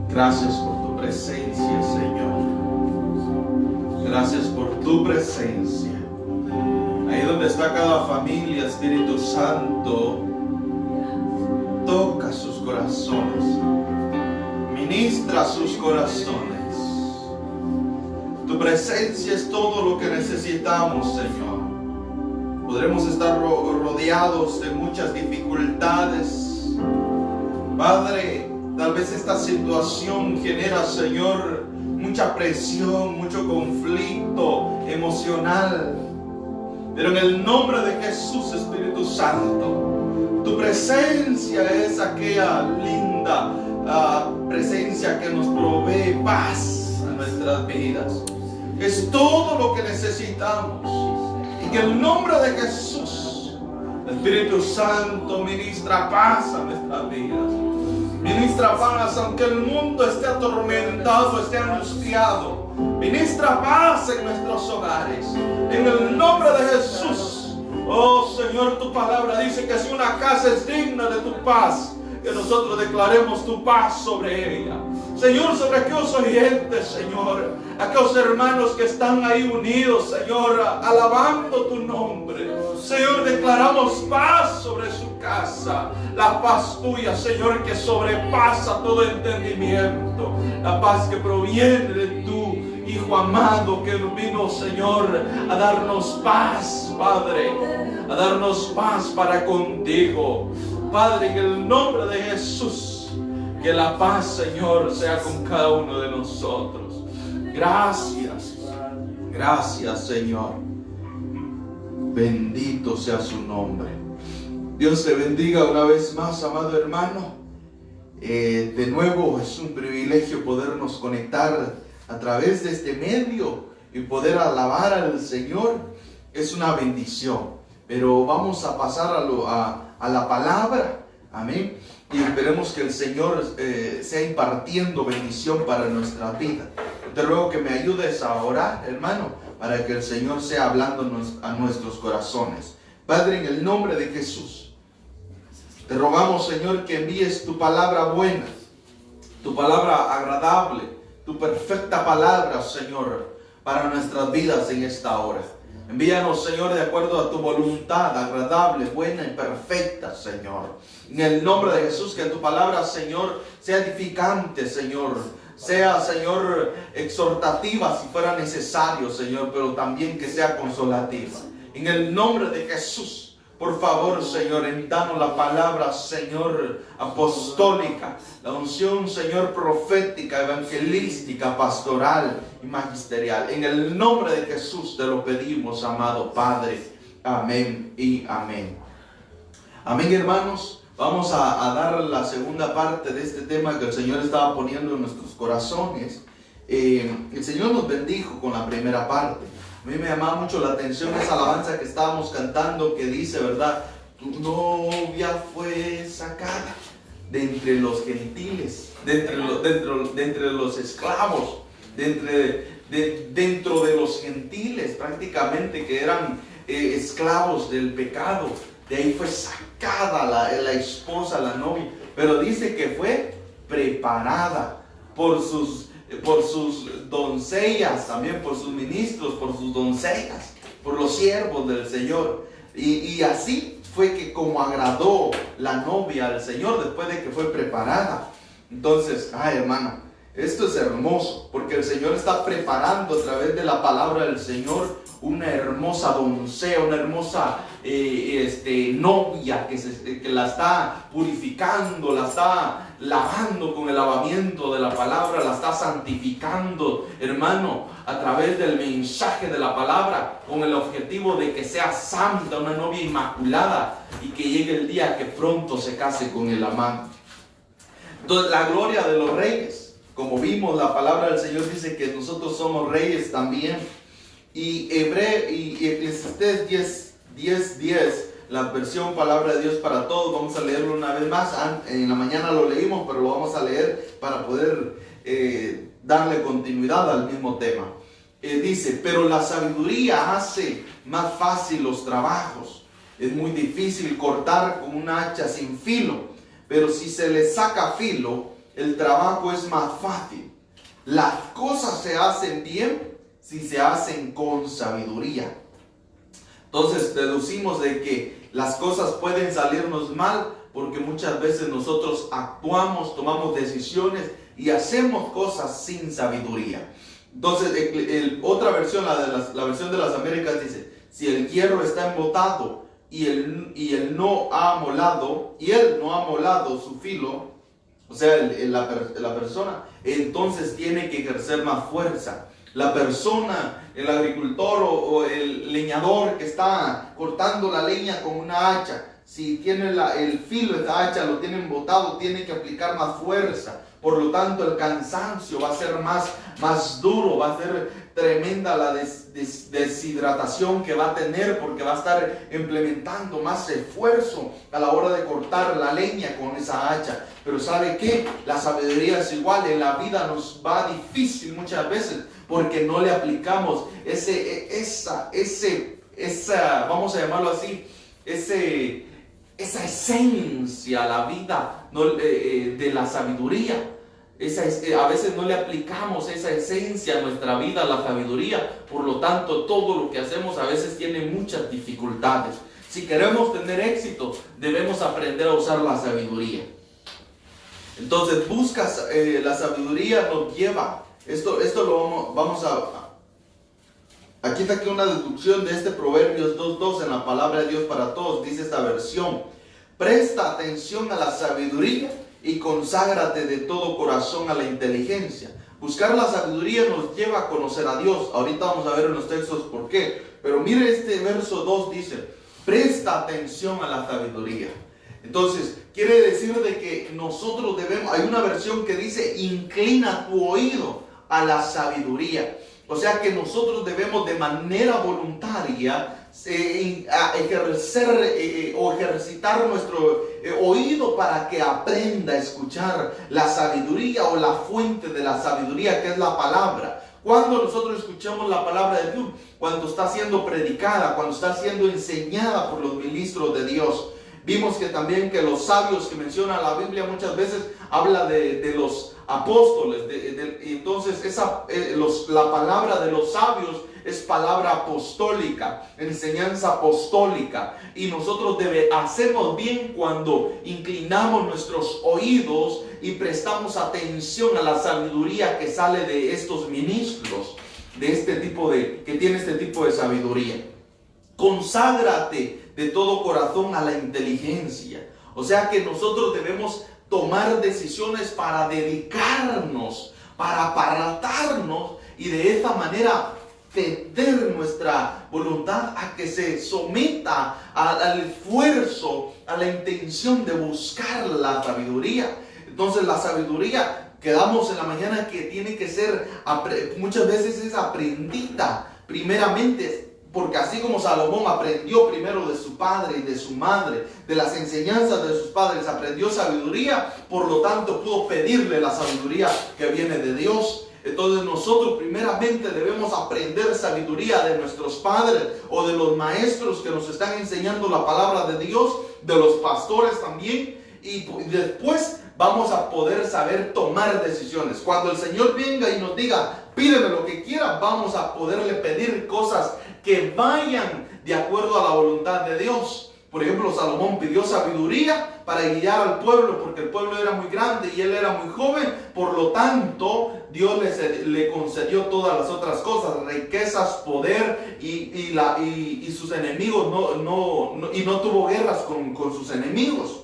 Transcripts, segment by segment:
Gracias por tu presencia, Señor. Gracias por tu presencia. Ahí donde está cada familia, Espíritu Santo, toca sus corazones. Ministra sus corazones. Tu presencia es todo lo que necesitamos, Señor. Podremos estar rodeados de muchas dificultades. Padre, tal vez esta situación genera, Señor, mucha presión, mucho conflicto emocional. Pero en el nombre de Jesús, Espíritu Santo, tu presencia es aquella linda presencia que nos provee paz a nuestras vidas. Es todo lo que necesitamos. Y que en el nombre de Jesús, Espíritu Santo, ministra paz a nuestras vidas. Ministra paz, aunque el mundo esté atormentado, esté angustiado. Ministra paz en nuestros hogares. En el nombre de Jesús. Oh Señor, tu palabra dice que si una casa es digna de tu paz, que nosotros declaremos tu paz sobre ella. Señor, sobre aquellos oyentes, Señor, aquellos hermanos que están ahí unidos, Señor, alabando tu nombre. Señor, declaramos paz sobre su casa. La paz tuya, Señor, que sobrepasa todo entendimiento. La paz que proviene de tu Hijo amado, que vino, Señor, a darnos paz, Padre. A darnos paz para contigo. Padre, en el nombre de Jesús, que la paz, Señor, sea con cada uno de nosotros. Gracias. Gracias, Señor. Bendito sea su nombre. Dios te bendiga una vez más, amado hermano. De nuevo es un privilegio podernos conectar a través de este medio y poder alabar al Señor. Es una bendición. Pero vamos a pasar a la palabra. Amén. Y esperemos que el Señor sea impartiendo bendición para nuestra vida. Te ruego que me ayudes a orar, hermano, para que el Señor sea hablándonos a nuestros corazones. Padre, en el nombre de Jesús, te rogamos, Señor, que envíes tu palabra buena, tu palabra agradable, tu perfecta palabra, Señor, para nuestras vidas en esta hora. Envíanos, Señor, de acuerdo a tu voluntad agradable, buena y perfecta, Señor. En el nombre de Jesús, que tu palabra, Señor, sea edificante, Señor. Sea, Señor, exhortativa si fuera necesario, Señor, pero también que sea consolativa. En el nombre de Jesús, por favor, Señor, danos la palabra, Señor, apostólica, la unción, Señor, profética, evangelística, pastoral y magisterial. En el nombre de Jesús te lo pedimos, amado Padre. Amén y amén. Amén, hermanos. Vamos a dar la segunda parte de este tema que el Señor estaba poniendo en nuestros corazones. El Señor nos bendijo con la primera parte. A mí me llamaba mucho la atención esa alabanza que estábamos cantando, que dice, ¿verdad? Tu novia fue sacada de entre los gentiles, de entre los esclavos, dentro de los gentiles, prácticamente, que eran esclavos del pecado. De ahí fue sacada la esposa, la novia. Pero dice que fue preparada por sus doncellas, también por sus ministros, por sus doncellas, por los siervos del Señor. Y así fue que como agradó la novia al Señor después de que fue preparada. Entonces, hermano, esto es hermoso, porque el Señor está preparando a través de la palabra del Señor una hermosa doncella, una hermosa novia que la está purificando, la está lavando con el lavamiento de la palabra, la está santificando, hermano, a través del mensaje de la palabra, con el objetivo de que sea santa, una novia inmaculada, y que llegue el día que pronto se case con el amante. Entonces, la gloria de los reyes, como vimos, la palabra del Señor dice que nosotros somos reyes también. Y Eclesiastés 10:10, la versión palabra de Dios para todos, vamos a leerlo una vez más. En la mañana lo leímos, pero lo vamos a leer para poder darle continuidad al mismo tema. Dice, pero la sabiduría hace más fácil los trabajos Es muy difícil cortar con una hacha sin filo, pero si se le saca filo, el trabajo es más fácil. Las cosas se hacen bien si se hacen con sabiduría. Entonces deducimos de que las cosas pueden salirnos mal porque muchas veces nosotros actuamos, tomamos decisiones y hacemos cosas sin sabiduría. Entonces otra versión, la versión de las Américas dice: si el hierro está embotado y él no ha amolado su filo, o sea, la persona, entonces tiene que ejercer más fuerza. La persona, el agricultor o el leñador que está cortando la leña con una hacha, si tiene el filo de esta hacha, lo tiene embotado, tiene que aplicar más fuerza. Por lo tanto, el cansancio va a ser más duro, va a ser tremenda la deshidratación que va a tener, porque va a estar implementando más esfuerzo a la hora de cortar la leña con esa hacha. Pero ¿sabe qué? La sabiduría es igual. En la vida nos va difícil muchas veces porque no le aplicamos esa, vamos a llamarlo así, esa esencia a la vida de la sabiduría. A veces no le aplicamos esa esencia a nuestra vida, a la sabiduría. Por lo tanto, todo lo que hacemos a veces tiene muchas dificultades. Si queremos tener éxito, debemos aprender a usar la sabiduría. Entonces, la sabiduría nos lleva. Esto lo vamos a... Aquí está aquí una deducción de este Proverbios 2:2 en la palabra de Dios para todos. Dice esta versión: presta atención a la sabiduría y conságrate de todo corazón a la inteligencia. Buscar la sabiduría nos lleva a conocer a Dios. Ahorita vamos a ver en los textos por qué. Pero mire este verso 2 dice: presta atención a la sabiduría. Entonces, quiere decir de que nosotros debemos, hay una versión que dice: inclina tu oído a la sabiduría. O sea que nosotros debemos de manera voluntaria ejercitar nuestro oído para que aprenda a escuchar la sabiduría o la fuente de la sabiduría, que es la palabra. Cuando nosotros escuchamos la palabra de Dios, cuando está siendo predicada, cuando está siendo enseñada por los ministros de Dios. Vimos que también que los sabios que menciona la Biblia muchas veces habla de los apóstoles. Entonces la palabra de los sabios es palabra apostólica, enseñanza apostólica. Y nosotros hacemos bien cuando inclinamos nuestros oídos y prestamos atención a la sabiduría que sale de estos ministros, que tiene este tipo de sabiduría. Conságrate de todo corazón a la inteligencia. O sea que nosotros debemos tomar decisiones para dedicarnos, para apartarnos y de esa manera ceder nuestra voluntad a que se someta al esfuerzo, a la intención de buscar la sabiduría. Entonces la sabiduría, quedamos en la mañana, que tiene que ser, muchas veces es aprendida primeramente. Porque así como Salomón aprendió primero de su padre y de su madre, de las enseñanzas de sus padres, aprendió sabiduría, por lo tanto pudo pedirle la sabiduría que viene de Dios. Entonces nosotros primeramente debemos aprender sabiduría de nuestros padres o de los maestros que nos están enseñando la palabra de Dios, de los pastores también, y después vamos a poder saber tomar decisiones. Cuando el Señor venga y nos diga: pídeme lo que quiera, vamos a poderle pedir cosas que vayan de acuerdo a la voluntad de Dios. Por ejemplo, Salomón pidió sabiduría para guiar al pueblo, porque el pueblo era muy grande y él era muy joven. Por lo tanto, Dios le concedió todas las otras cosas: riquezas, poder y sus enemigos. Y no tuvo guerras con sus enemigos.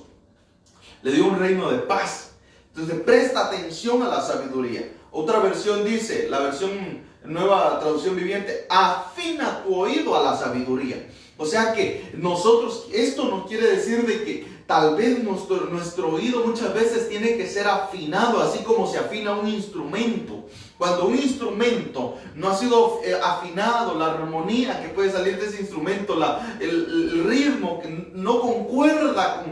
Le dio un reino de paz. Entonces, presta atención a la sabiduría. Otra versión dice, la versión Nueva Traducción Viviente: afina tu oído a la sabiduría. O sea que nosotros, esto no quiere decir de que tal vez nuestro oído muchas veces tiene que ser afinado, así como se afina un instrumento. Cuando un instrumento no ha sido afinado, la armonía que puede salir de ese instrumento, el ritmo que no concuerda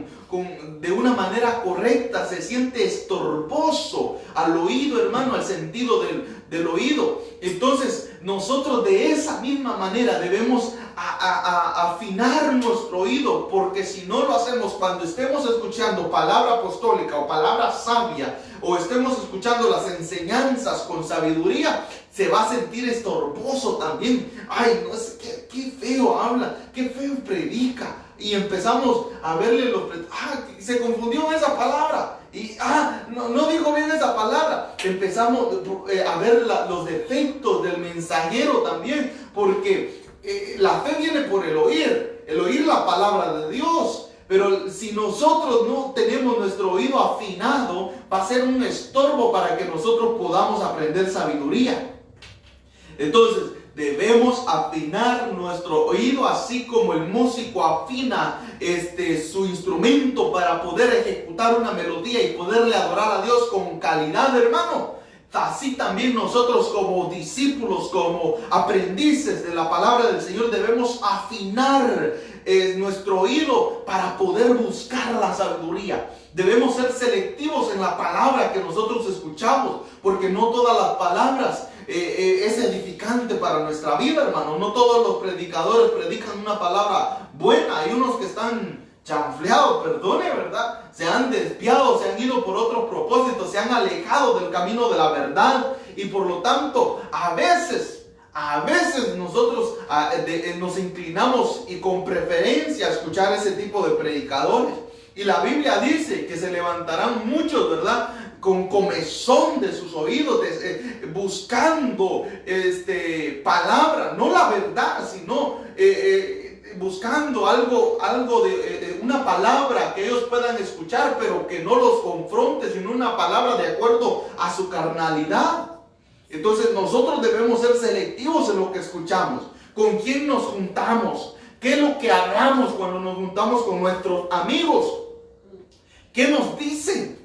de una manera correcta, se siente estorboso al oído, hermano, al sentido del oído. Entonces nosotros de esa misma manera debemos afinar nuestro oído, porque si no lo hacemos cuando estemos escuchando palabra apostólica o palabra sabia, o estemos escuchando las enseñanzas con sabiduría, se va a sentir estorboso también. Ay, no sé, qué feo habla, qué feo predica. Y empezamos a verle se confundió esa palabra. Y no dijo bien esa palabra. Empezamos a ver los defectos del mensajero también, porque la fe viene por el oír la palabra de Dios. Pero si nosotros no tenemos nuestro oído afinado, va a ser un estorbo para que nosotros podamos aprender sabiduría. Entonces, debemos afinar nuestro oído, así como el músico afina su instrumento para poder ejecutar una melodía y poderle adorar a Dios con calidad, hermano. Así también nosotros como discípulos, como aprendices de la palabra del Señor, debemos afinar nuestro oído para poder buscar la sabiduría. Debemos ser selectivos en la palabra que nosotros escuchamos, porque no todas las palabras es edificante para nuestra vida, hermano. No todos los predicadores predican una palabra buena. Hay unos que están chanfleados, perdone, ¿verdad? Se han desviado, se han ido por otros propósitos, se han alejado del camino de la verdad, y por lo tanto a veces nosotros nos inclinamos y con preferencia a escuchar ese tipo de predicadores. Y la Biblia dice que se levantarán muchos, ¿verdad?, con comezón de sus oídos, buscando palabra, no la verdad, sino buscando algo de una palabra que ellos puedan escuchar, pero que no los confronte, sino una palabra de acuerdo a su carnalidad. Entonces nosotros debemos ser selectivos en lo que escuchamos, con quién nos juntamos, qué es lo que hablamos cuando nos juntamos con nuestros amigos, qué nos dicen.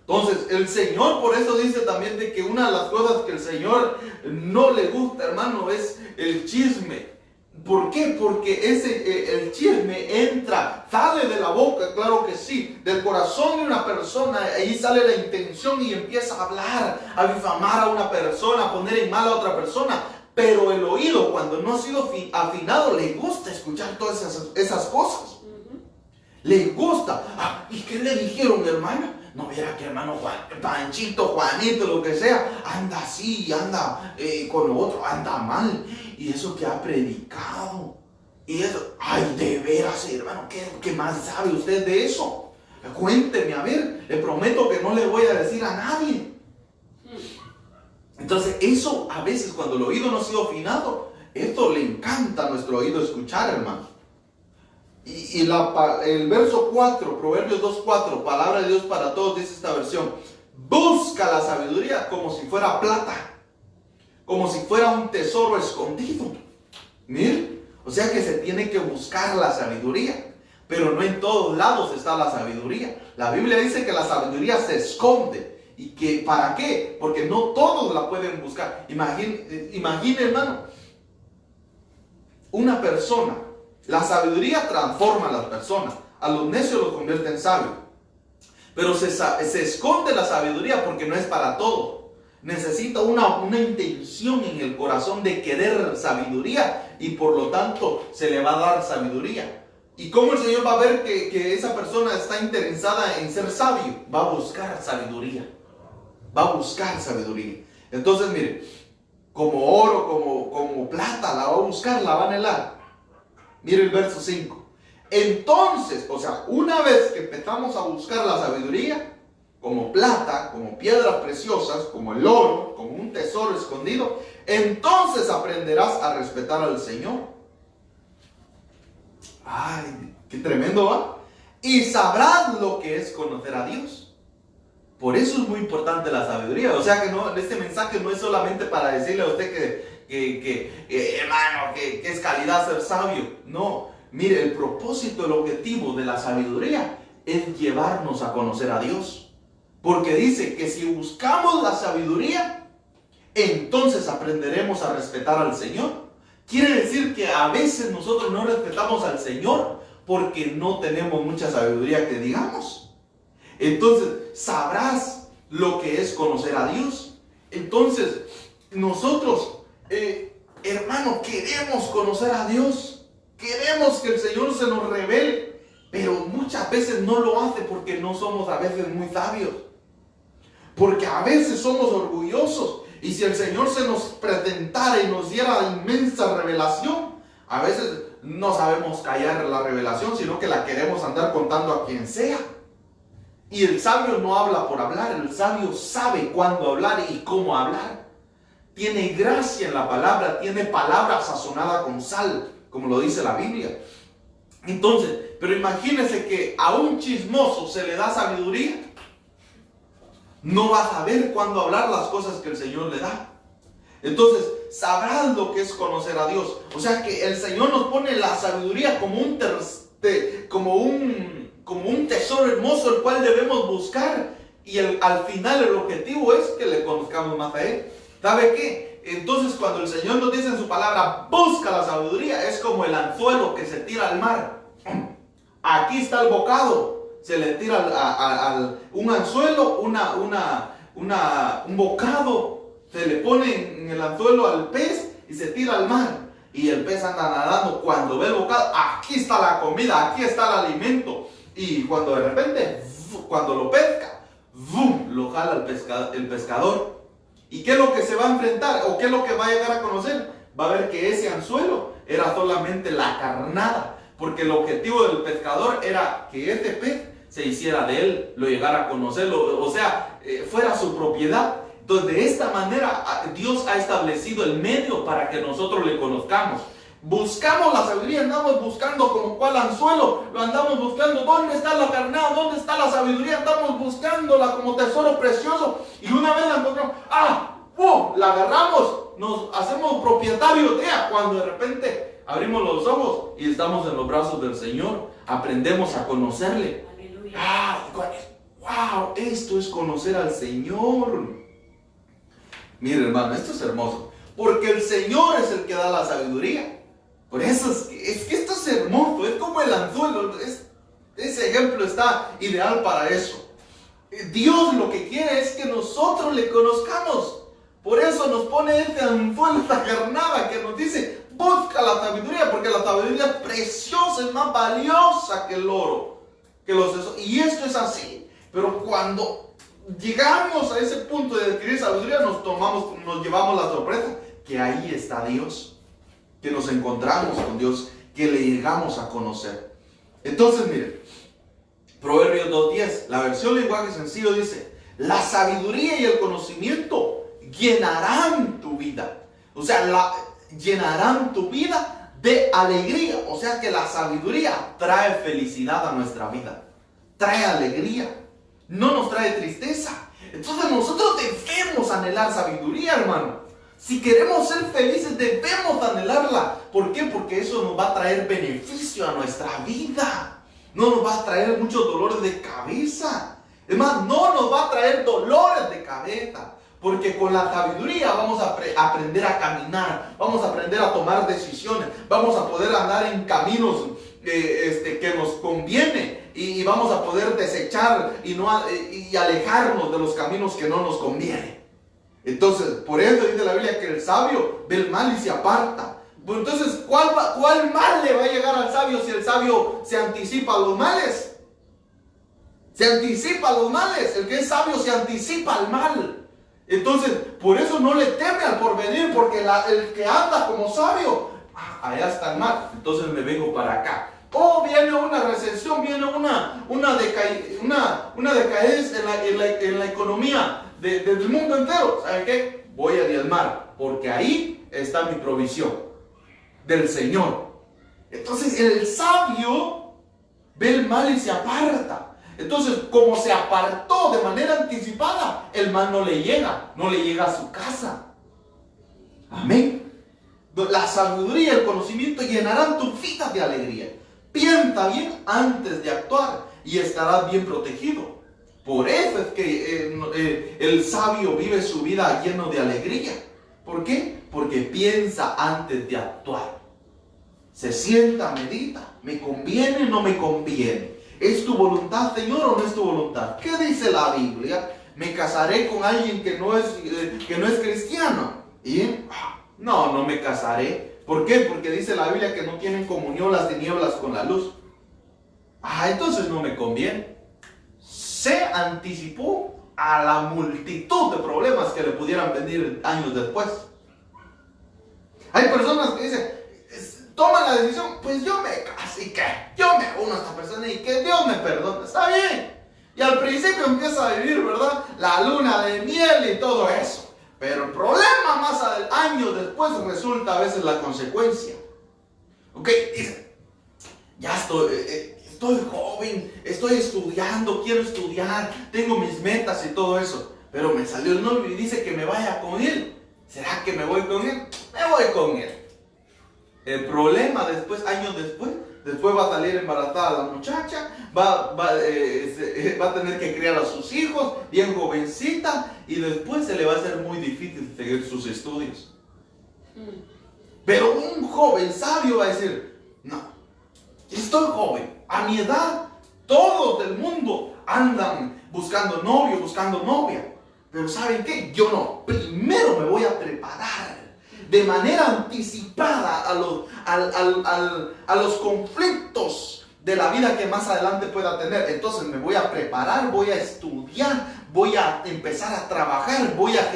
Entonces el Señor, por eso dice también de que una de las cosas que el Señor no le gusta, hermano, es el chisme. ¿Por qué? Porque el chisme entra, sale de la boca, claro que sí, del corazón de una persona. Ahí sale la intención y empieza a hablar, a difamar a una persona, a poner en mal a otra persona. Pero el oído, cuando no ha sido afinado, le gusta escuchar todas esas cosas. Le gusta. ¿Y qué le dijeron, hermano? No, viera que hermano Panchito, Juanito, lo que sea, anda así, anda con lo otro, anda mal. Y eso que ha predicado. Y eso, ay, de veras, hermano, ¿qué más sabe usted de eso? Cuénteme, a ver, le prometo que no le voy a decir a nadie. Entonces, eso a veces cuando el oído no ha sido afinado, esto le encanta a nuestro oído escuchar, hermano. Y el verso 4, Proverbios 2:4, palabra de Dios para todos, dice esta versión: busca la sabiduría como si fuera plata, como si fuera un tesoro escondido. Mire, o sea que se tiene que buscar la sabiduría, pero no en todos lados está la sabiduría. La Biblia dice que la sabiduría se esconde. ¿Y que para qué? Porque no todos la pueden buscar. Imagine, hermano, una persona. La sabiduría transforma a las personas. A los necios los convierte en sabios. Pero se esconde la sabiduría porque no es para todo. Necesita una intención en el corazón de querer sabiduría, y por lo tanto se le va a dar sabiduría. ¿Y cómo el Señor va a ver que esa persona está interesada en ser sabio? Va a buscar sabiduría. Va a buscar sabiduría. Entonces, mire, como oro, como plata, la va a buscar, la va a anhelar. Mire el verso 5. Entonces, o sea, una vez que empezamos a buscar la sabiduría, como plata, como piedras preciosas, como el oro, como un tesoro escondido, entonces aprenderás a respetar al Señor. Ay, qué tremendo, ¿va? Y sabrás lo que es conocer a Dios. Por eso es muy importante la sabiduría. O sea que no, este mensaje no es solamente para decirle a usted hermano, que es calidad ser sabio. No, mire, el propósito, el objetivo de la sabiduría es llevarnos a conocer a Dios. Porque dice que si buscamos la sabiduría, entonces aprenderemos a respetar al Señor. Quiere decir que a veces nosotros no respetamos al Señor porque no tenemos mucha sabiduría que digamos. Entonces sabrás lo que es conocer a Dios. Entonces nosotros, hermano, queremos conocer a Dios. Queremos que el Señor se nos revele. Pero muchas veces no lo hace porque no somos a veces muy sabios. Porque a veces somos orgullosos. Y si el Señor se nos presentara y nos diera la inmensa revelación, a veces no sabemos callar la revelación, sino que la queremos andar contando a quien sea. Y el sabio no habla por hablar, el sabio sabe cuándo hablar y cómo hablar. Tiene gracia en la palabra, tiene palabra sazonada con sal, como lo dice la Biblia. Entonces, pero imagínense que a un chismoso se le da sabiduría. No va a saber cuándo hablar las cosas que el Señor le da. Entonces, sabrás lo que es conocer a Dios. O sea que el Señor nos pone la sabiduría como un tesoro hermoso el cual debemos buscar. Y al final el objetivo es que le conozcamos más a Él. ¿Sabe qué? Entonces cuando el Señor nos dice en su palabra, busca la sabiduría, es como el anzuelo que se tira al mar. Aquí está el bocado. Se le tira un anzuelo, un bocado, se le pone en el anzuelo al pez y se tira al mar. Y el pez anda nadando. Cuando ve el bocado, aquí está la comida, aquí está el alimento. Y cuando de repente, cuando lo pesca, lo jala el pescador. ¿Y qué es lo que se va a enfrentar? ¿O qué es lo que va a llegar a conocer? Va a ver que ese anzuelo era solamente la carnada. Porque el objetivo del pescador era que ese pez se hiciera de él, lo llegara a conocerlo, o sea, fuera su propiedad. Entonces, de esta manera, Dios ha establecido el medio para que nosotros le conozcamos. Buscamos la sabiduría, andamos buscando como cual anzuelo, lo andamos buscando. ¿Dónde está la carnada? ¿Dónde está la sabiduría? Estamos buscándola como tesoro precioso. Y una vez la encontramos, la agarramos, nos hacemos propietarios de ella. Cuando de repente abrimos los ojos y estamos en los brazos del Señor, aprendemos a conocerle. ¡Wow! Esto es conocer al Señor. Mire, hermano, esto es hermoso. Porque el Señor es el que da la sabiduría. Por eso es que esto es hermoso. Es como el anzuelo. Ese ejemplo está ideal para eso. Dios lo que quiere es que nosotros le conozcamos. Por eso nos pone este anzuelo, esta carnada que nos dice, busca la sabiduría, porque la sabiduría es preciosa, es más valiosa que el oro. Y esto es así. Pero cuando llegamos a ese punto de adquirir sabiduría, nos llevamos la sorpresa que ahí está Dios, que nos encontramos con Dios, que le llegamos a conocer. Entonces, miren, Proverbios 2:10, la versión lenguaje sencillo dice, la sabiduría y el conocimiento llenarán tu vida. O sea, llenarán tu vida de alegría. O sea que la sabiduría trae felicidad a nuestra vida, trae alegría, no nos trae tristeza. Entonces nosotros debemos anhelar sabiduría, hermano. Si queremos ser felices, debemos anhelarla. ¿Por qué? Porque eso nos va a traer beneficio a nuestra vida. No nos va a traer muchos dolores de cabeza. Es más, no nos va a traer dolores de cabeza. Porque con la sabiduría vamos a aprender a caminar, vamos a aprender a tomar decisiones, vamos a poder andar en caminos que nos conviene y vamos a poder desechar y alejarnos de los caminos que no nos convienen. Entonces, por eso dice la Biblia que el sabio ve el mal y se aparta. Pues entonces, ¿cuál mal le va a llegar al sabio si el sabio se anticipa a los males? Se anticipa a los males. El que es sabio se anticipa al mal. Entonces, por eso no le teme al porvenir, porque el que anda como sabio, allá está el mal, entonces me vengo para acá. Viene una recesión, viene una decadencia en la economía del mundo entero. ¿Saben qué? Voy a diezmar, porque ahí está mi provisión del Señor. Entonces, el sabio ve el mal y se aparta. Entonces, como se apartó de manera anticipada, el mal no le llega a su casa. Amén. La sabiduría y el conocimiento llenarán tu vida de alegría. Piensa bien antes de actuar y estarás bien protegido. Por eso es que el sabio vive su vida lleno de alegría. ¿Por qué? Porque piensa antes de actuar. Se sienta, medita. ¿Me conviene o no me conviene? ¿Es tu voluntad, Señor, o no es tu voluntad? ¿Qué dice la Biblia? ¿Me casaré con alguien que no es cristiano? Y no me casaré. ¿Por qué? Porque dice la Biblia que no tienen comunión las tinieblas con la luz. Entonces no me conviene. Se anticipó a la multitud de problemas que le pudieran venir años después. Hay personas que dicen, toma la decisión, pues yo me caso y que yo me uno a esta persona y que Dios me perdone. Está bien. Y al principio empieza a vivir, ¿verdad? La luna de miel y todo eso. Pero el problema más años después resulta a veces la consecuencia. Ok, dice, ya estoy joven, estoy estudiando, quiero estudiar, tengo mis metas y todo eso. Pero me salió el novio y dice que me vaya con él. ¿Será que me voy con él? Me voy con él. El problema después, años después va a salir embarazada la muchacha, va a tener que criar a sus hijos, bien jovencita, y después se le va a hacer muy difícil seguir sus estudios. Pero un joven sabio va a decir, no, estoy joven, a mi edad, todos del mundo andan buscando novio, buscando novia. Pero ¿saben qué? Yo no, primero me voy a preparar de manera anticipada a los conflictos de la vida que más adelante pueda tener. Entonces me voy a preparar, voy a estudiar, voy a empezar a trabajar, voy a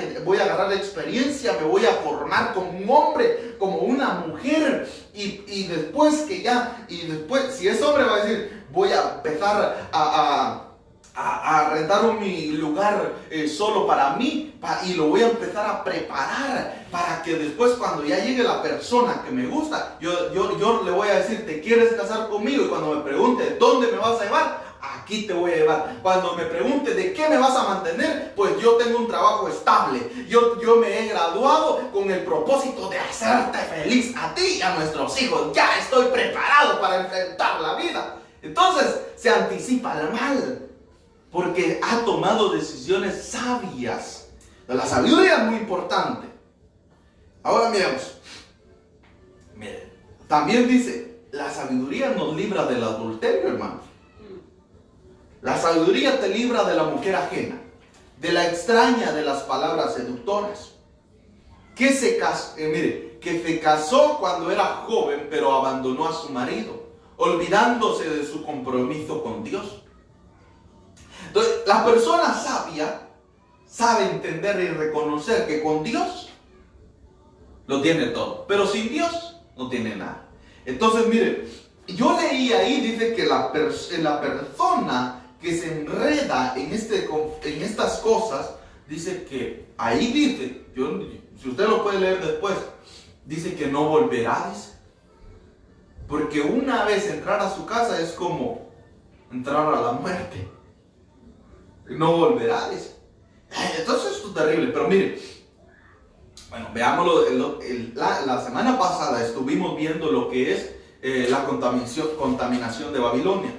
agarrar experiencia, me voy a formar como un hombre, como una mujer. Y después si es hombre va a decir, voy a empezar a rentar mi lugar solo para mí y lo voy a empezar a preparar para que después cuando ya llegue la persona que me gusta, yo le voy a decir, ¿te quieres casar conmigo? Y cuando me pregunte, ¿dónde me vas a llevar? Aquí te voy a llevar. Cuando me pregunte, ¿de qué me vas a mantener? Pues yo tengo un trabajo estable. Yo me he graduado con el propósito de hacerte feliz a ti y a nuestros hijos. Ya estoy preparado para enfrentar la vida. Entonces se anticipa el mal, porque ha tomado decisiones sabias. La sabiduría es muy importante. Ahora miremos. Miren, también dice, la sabiduría nos libra del adulterio, hermano. La sabiduría te libra de la mujer ajena, de la extraña, de las palabras seductoras. Que se casó cuando era joven, pero abandonó a su marido, olvidándose de su compromiso con Dios. Entonces, la persona sabia sabe entender y reconocer que con Dios lo tiene todo, pero sin Dios no tiene nada. Entonces, miren, yo leí ahí, dice que la persona que se enreda en estas cosas, dice que, ahí dice, si usted lo puede leer después, dice que no volverá, dice. Porque una vez entrar a su casa es como entrar a la muerte. No volverá, dice. Entonces esto es terrible, pero mire, bueno, veámoslo. La semana pasada estuvimos viendo lo que es la contaminación de Babilonia.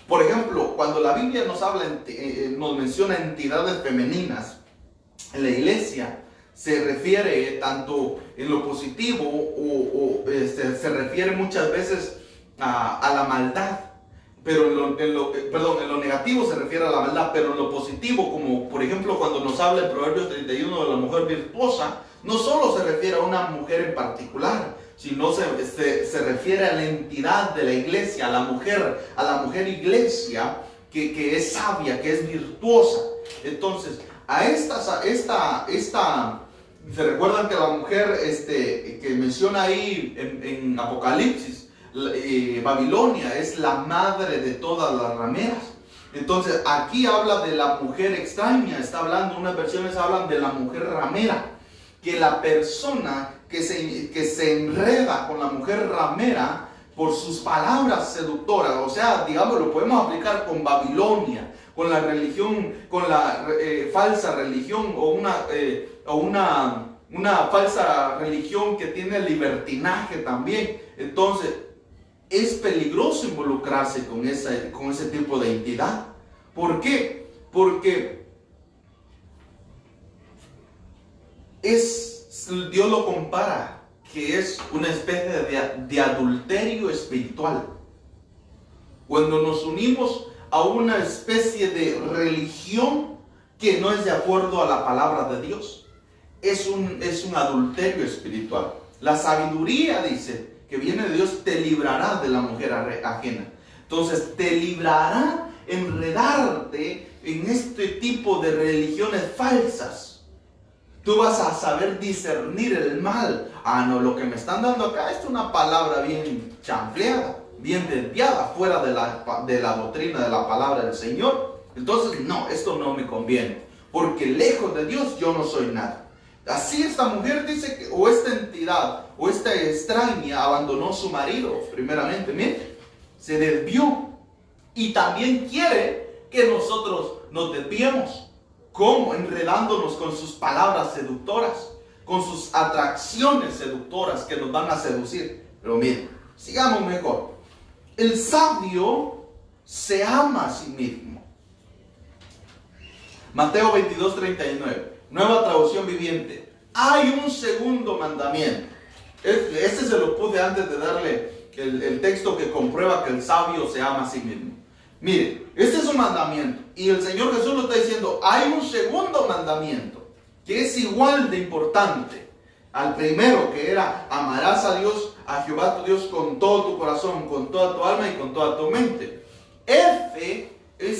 Por ejemplo, cuando la Biblia nos menciona entidades femeninas en la iglesia, se refiere tanto en lo positivo se refiere muchas veces a la maldad. Pero en lo negativo se refiere a la maldad, pero en lo positivo, como por ejemplo cuando nos habla en Proverbios 31 de la mujer virtuosa, no solo se refiere a una mujer en particular, sino se refiere a la entidad de la iglesia, a la mujer iglesia que es sabia, que es virtuosa. Entonces, se recuerdan que la mujer que menciona ahí en Apocalipsis, Babilonia es la madre de todas las rameras. Entonces aquí habla de la mujer extraña, unas versiones hablan de la mujer ramera, que la persona que se enreda con la mujer ramera por sus palabras seductoras, o sea, digamos, lo podemos aplicar con Babilonia, con la religión, con la falsa religión o una falsa religión que tiene libertinaje también. Entonces es peligroso involucrarse con ese tipo de entidad. ¿Por qué? Porque Dios lo compara que es una especie de adulterio espiritual. Cuando nos unimos a una especie de religión que no es de acuerdo a la palabra de Dios. es un adulterio espiritual. La sabiduría, dice, que viene de Dios, te librará de la mujer ajena. Entonces, te librará enredarte en este tipo de religiones falsas. Tú vas a saber discernir el mal. Ah, no, lo que me están dando acá es una palabra bien chanfleada, bien desviada, fuera de la doctrina de la palabra del Señor. Entonces, no, esto no me conviene, porque lejos de Dios yo no soy nada. Así esta mujer dice que, o esta entidad, o esta extraña abandonó a su marido, primeramente, miren, se desvió. Y también quiere que nosotros nos desviemos. ¿Cómo? Enredándonos con sus palabras seductoras, con sus atracciones seductoras que nos van a seducir. Pero miren, sigamos mejor. El sabio se ama a sí mismo. Mateo 22:39, nueva traducción viviente. Hay un segundo mandamiento. Este se lo puse antes de darle el texto que comprueba que el sabio se ama a sí mismo. Mire, este es un mandamiento y el Señor Jesús lo está diciendo. Hay un segundo mandamiento que es igual de importante al primero, que era amarás a Dios, a Jehová tu Dios con todo tu corazón, con toda tu alma y con toda tu mente. El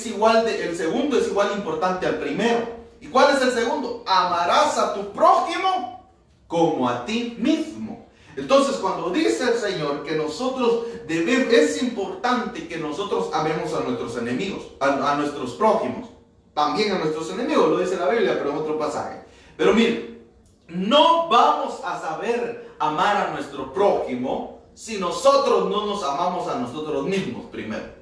segundo es igual importante al primero. ¿Y cuál es el segundo? Amarás a tu prójimo como a ti mismo. Entonces, cuando dice el Señor que nosotros es importante que nosotros amemos a nuestros enemigos, a nuestros prójimos, también a nuestros enemigos, lo dice la Biblia, pero en otro pasaje. Pero miren, no vamos a saber amar a nuestro prójimo si nosotros no nos amamos a nosotros mismos primero.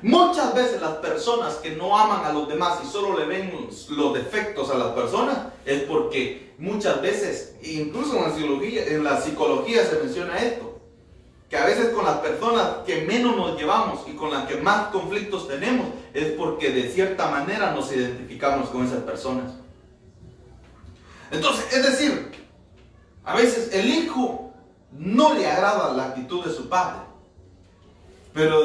Muchas veces las personas que no aman a los demás y solo le ven los defectos a las personas es porque muchas veces, incluso en la psicología se menciona esto, que a veces con las personas que menos nos llevamos y con las que más conflictos tenemos es porque de cierta manera nos identificamos con esas personas. Entonces, es decir, a veces el hijo no le agrada la actitud de su padre, pero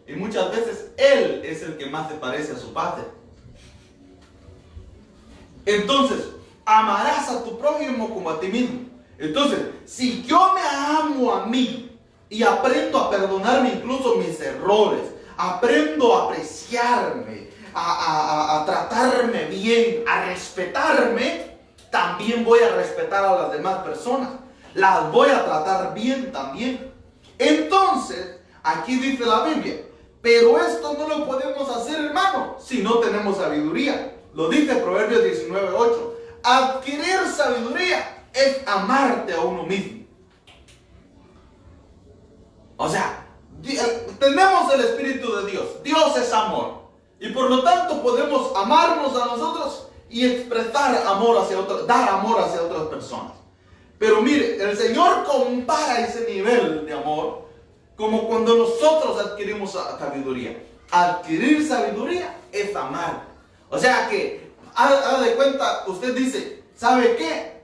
y muchas veces él es el que más se parece a su padre. Entonces, amarás a tu prójimo como a ti mismo. Entonces, si yo me amo a mí y aprendo a perdonarme incluso mis errores, aprendo a apreciarme, a tratarme bien, a respetarme, también voy a respetar a las demás personas. Las voy a tratar bien también. Entonces, aquí dice la Biblia, pero esto no lo podemos hacer, hermano, si no tenemos sabiduría. Lo dice Proverbios 19:8. Adquirir sabiduría es amarte a uno mismo. O sea, tenemos el Espíritu de Dios. Dios es amor. Y por lo tanto podemos amarnos a nosotros y expresar amor hacia otros, dar amor hacia otras personas. Pero mire, el Señor compara ese nivel de amor como cuando nosotros adquirimos sabiduría. Adquirir sabiduría es amar. O sea que, haga de cuenta, usted dice, ¿sabe qué?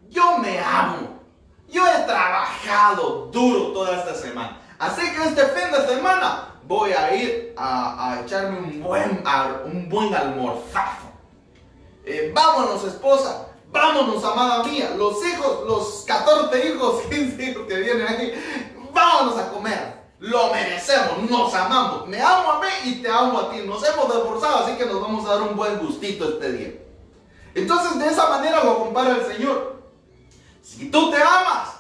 Yo me amo. Yo he trabajado duro toda esta semana. Así que este fin de semana voy a ir a echarme un buen almorzazo. Vámonos, esposa. Vámonos, amada mía. Los hijos, los 14 hijos, 15 hijos que vienen aquí. Vámonos a comer. Lo merecemos, nos amamos. Me amo a mí y te amo a ti. Nos hemos esforzado, así que nos vamos a dar un buen gustito este día. Entonces, de esa manera lo compara el Señor. Si tú te amas,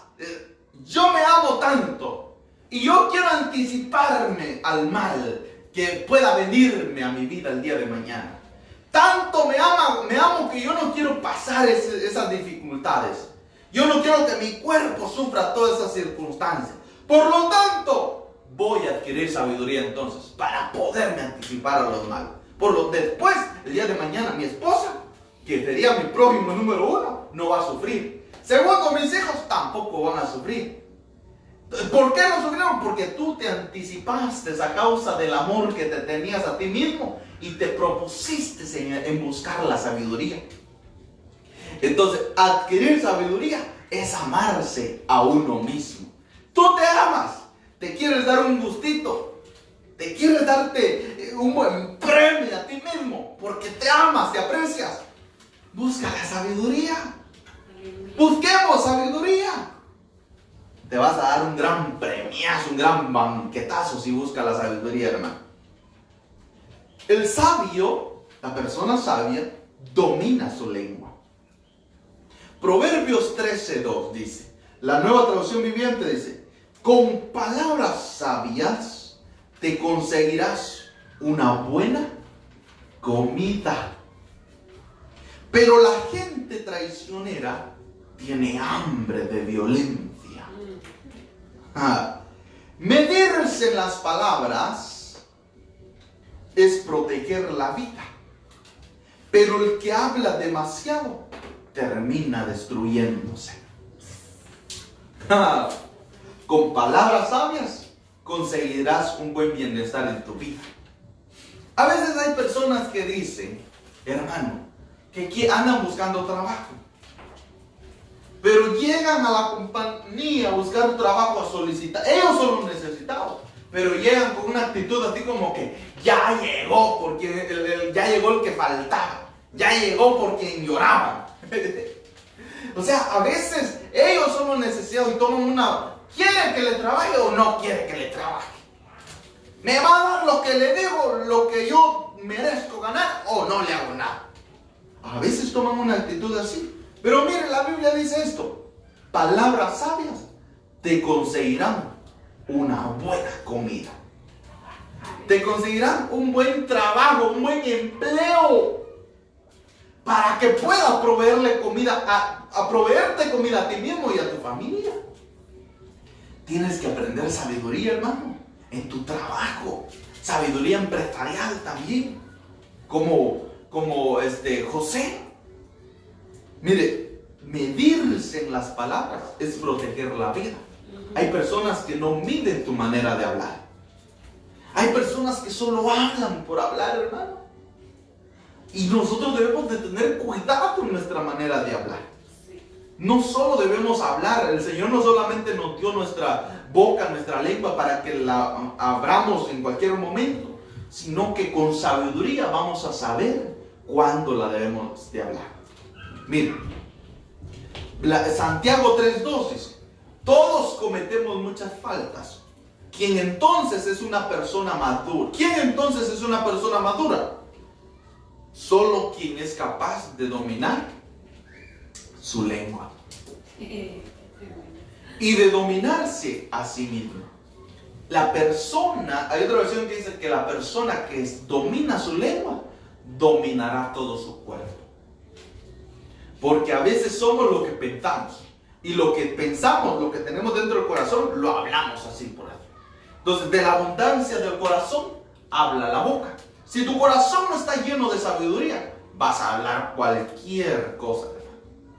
yo me amo tanto y yo quiero anticiparme al mal que pueda venirme a mi vida el día de mañana. Tanto me amo que yo no quiero pasar esas dificultades. Yo no quiero que mi cuerpo sufra todas esas circunstancias. Por lo tanto, voy a adquirir sabiduría entonces para poderme anticipar a los malos. Después, el día de mañana, mi esposa, que sería mi prójimo número 1, no va a sufrir. Segundo, mis hijos tampoco van a sufrir. ¿Por qué no sufrieron? Porque tú te anticipaste a causa del amor que te tenías a ti mismo y te propusiste en buscar la sabiduría. Entonces, adquirir sabiduría es amarse a uno mismo. Tú te amas, te quieres dar un gustito, te quieres darte un buen premio a ti mismo porque te amas, te aprecias. Busca la sabiduría. Busquemos sabiduría. Te vas a dar un gran premiazo, un gran banquetazo si buscas la sabiduría, hermano. El sabio, la persona sabia, domina su lengua. Proverbios 13:2 dice, la Nueva Traducción Viviente dice, con palabras sabias te conseguirás una buena comida. Pero la gente traicionera tiene hambre de violencia. Medirse en las palabras es proteger la vida. Pero el que habla demasiado termina destruyéndose. Con palabras sabias conseguirás un buen bienestar en tu vida. A veces hay personas que dicen, hermano, que andan buscando trabajo, pero llegan a la compañía a buscar trabajo, a solicitar. Ellos son los necesitados, pero llegan con una actitud así como que ya llegó, porque ya llegó el que faltaba, ya llegó por quien lloraban. O sea, a veces ellos son los necesitados y toman una, ¿quiere que le trabaje o no quiere que le trabaje? ¿Me va a dar lo que le debo, lo que yo merezco ganar, o no le hago nada? A veces toman una actitud así. Pero mire, la Biblia dice esto: palabras sabias te conseguirán una buena comida. Te conseguirán un buen trabajo, un buen empleo, para que puedas proveerle comida, a proveerte comida a ti mismo y a tu familia. Tienes que aprender sabiduría, hermano, en tu trabajo. Sabiduría empresarial también. Como José. Mire, medirse en las palabras es proteger la vida. Hay personas que no miden tu manera de hablar. Hay personas que solo hablan por hablar, hermano. Y nosotros debemos de tener cuidado con nuestra manera de hablar. No solo debemos hablar, el Señor no solamente nos dio nuestra boca, nuestra lengua para que la abramos en cualquier momento, sino que con sabiduría vamos a saber cuándo la debemos de hablar. Miren, Santiago 3:2 dice, todos cometemos muchas faltas. ¿Quién entonces es una persona madura? ¿Quién entonces es una persona madura? Solo quien es capaz de dominar su lengua y de dominarse a sí mismo. La persona, hay otra versión que dice que la persona que domina su lengua dominará todo su cuerpo. Porque a veces somos lo que pensamos, y lo que pensamos, lo que tenemos dentro del corazón, lo hablamos así por ahí. Entonces, de la abundancia del corazón habla la boca. Si tu corazón no está lleno de sabiduría, vas a hablar cualquier cosa.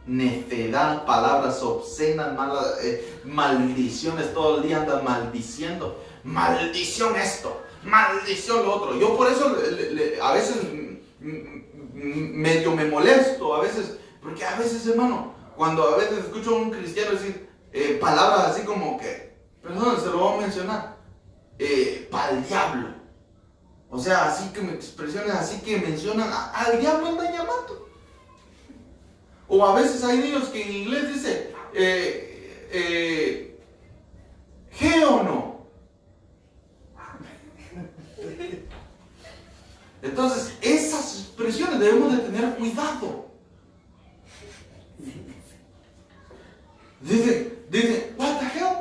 Necedad, palabras obscenas, malas, maldiciones, todo el día andas maldiciendo. Maldición esto, maldición lo otro. Yo por eso a veces medio me molesto, a veces, porque a veces, hermano, cuando a veces escucho a un cristiano decir palabras así como que, perdón, se lo voy a mencionar, pa'l diablo. O sea, así que expresiones así que mencionan al diablo, andan llamando. O a veces hay niños que en inglés dice ¿G o no? Entonces, esas expresiones debemos de tener cuidado. Dice, what the hell?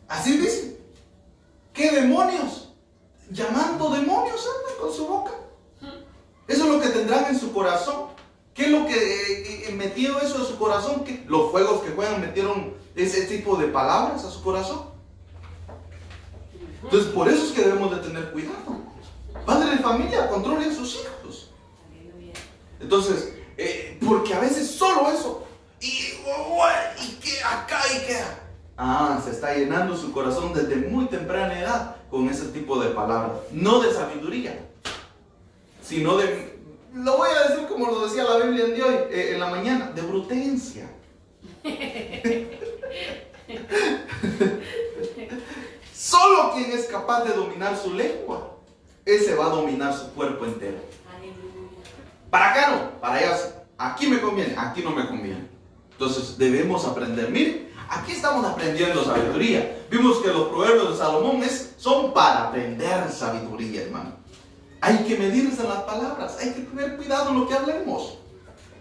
Así dice. ¿Qué demonios? Llamando demonios andan con su boca. Eso es lo que tendrán en su corazón. ¿Qué es lo que metido eso en su corazón? ¿Qué? Los fuegos que juegan metieron ese tipo de palabras a su corazón. Entonces, por eso es que debemos de tener cuidado. Padre de familia, controlen sus hijos. Entonces, porque a veces solo eso. Y que acá y que se está llenando su corazón desde muy temprana edad con ese tipo de palabras. No de sabiduría, sino de, lo voy a decir como lo decía la Biblia de hoy, en la mañana, de brutencia. Solo quien es capaz de dominar su lengua, ese va a dominar su cuerpo entero. Para acá no, para allá sí. Aquí me conviene, aquí no me conviene. Entonces debemos aprender. Miren, aquí estamos aprendiendo sabiduría. Vimos que los proverbios de Salomón son para aprender sabiduría, hermano. Hay que medirse en las palabras, hay que tener cuidado en lo que hablemos.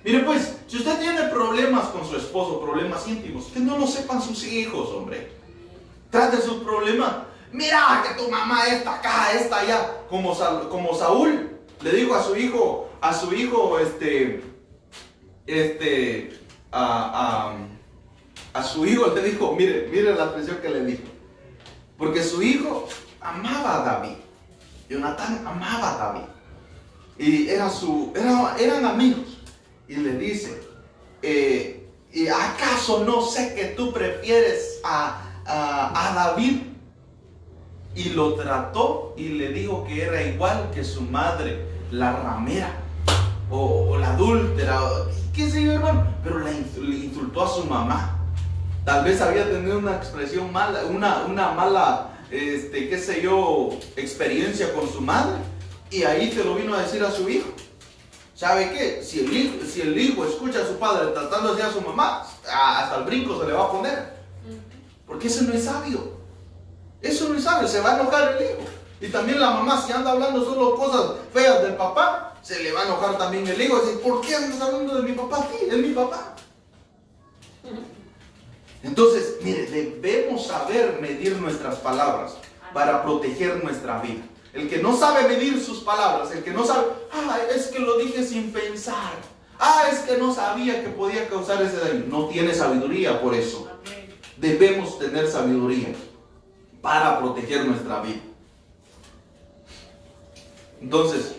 Mire pues, si usted tiene problemas con su esposo, problemas íntimos, que no lo sepan sus hijos, hombre. Trate sus problemas. Mira que tu mamá está acá, está allá. Como Saúl le dijo a su hijo, a su hijo le dijo, mire la expresión que le dijo. Porque su hijo amaba a David. Jonatán amaba a David. Y eran amigos. Y le dice, ¿y acaso no sé que tú prefieres a David? Y lo trató y le dijo que era igual que su madre, la ramera o la adúltera, qué sé yo, hermano. Pero le insultó a su mamá. Tal vez había tenido una expresión mala, una mala, qué sé yo, experiencia con su madre. Y ahí se lo vino a decir a su hijo. ¿Sabe qué? Si el hijo escucha a su padre tratando así a su mamá, hasta el brinco se le va a poner. Porque eso no es sabio. Eso no es sabio, se va a enojar el hijo. Y también la mamá, si anda hablando solo cosas feas del papá, se le va a enojar también el hijo. Dice, ¿por qué andas hablando de mi papá? Sí, es mi papá. Entonces, mire, debemos saber medir nuestras palabras para proteger nuestra vida. El que no sabe medir sus palabras, el que no sabe, es que lo dije sin pensar, es que no sabía que podía causar ese daño, no tiene sabiduría por eso. Debemos tener sabiduría para proteger nuestra vida. Entonces,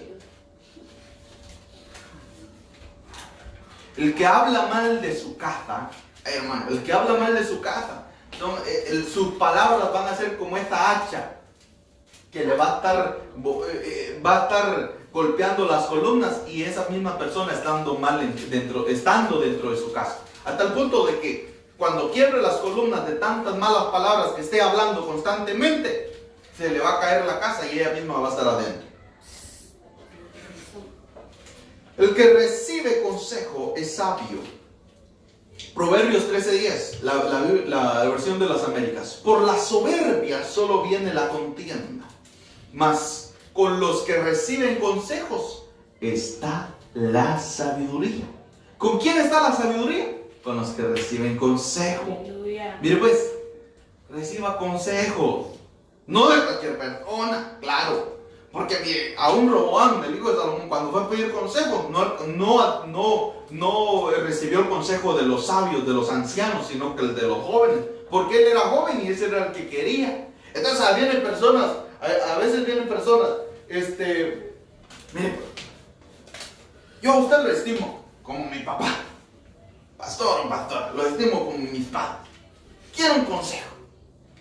el que habla mal de su casa, hermano, el que habla mal de su casa, sus palabras van a ser como esta hacha que le va a estar golpeando las columnas, y esa misma persona estando dentro de su casa, hasta el punto de que cuando quiebre las columnas de tantas malas palabras que esté hablando constantemente, se le va a caer la casa y ella misma va a estar adentro. El que recibe consejo es sabio. Proverbios 13:10, la versión de las Américas. Por la soberbia solo viene la contienda, mas con los que reciben consejos está la sabiduría. ¿Con quién está la sabiduría? Con los que reciben consejo. Aleluya. Mire pues, reciba consejos. No de cualquier persona, claro. Porque mire, a un Roboam, el hijo de Salomón, cuando fue a pedir consejos, no recibió el consejo de los sabios, de los ancianos, sino que el de los jóvenes. Porque él era joven y ese era el que quería. Entonces a veces vienen personas, mire, yo a usted lo estimo como mi papá. Pastor, lo estimo como mis padres. Quiero un consejo.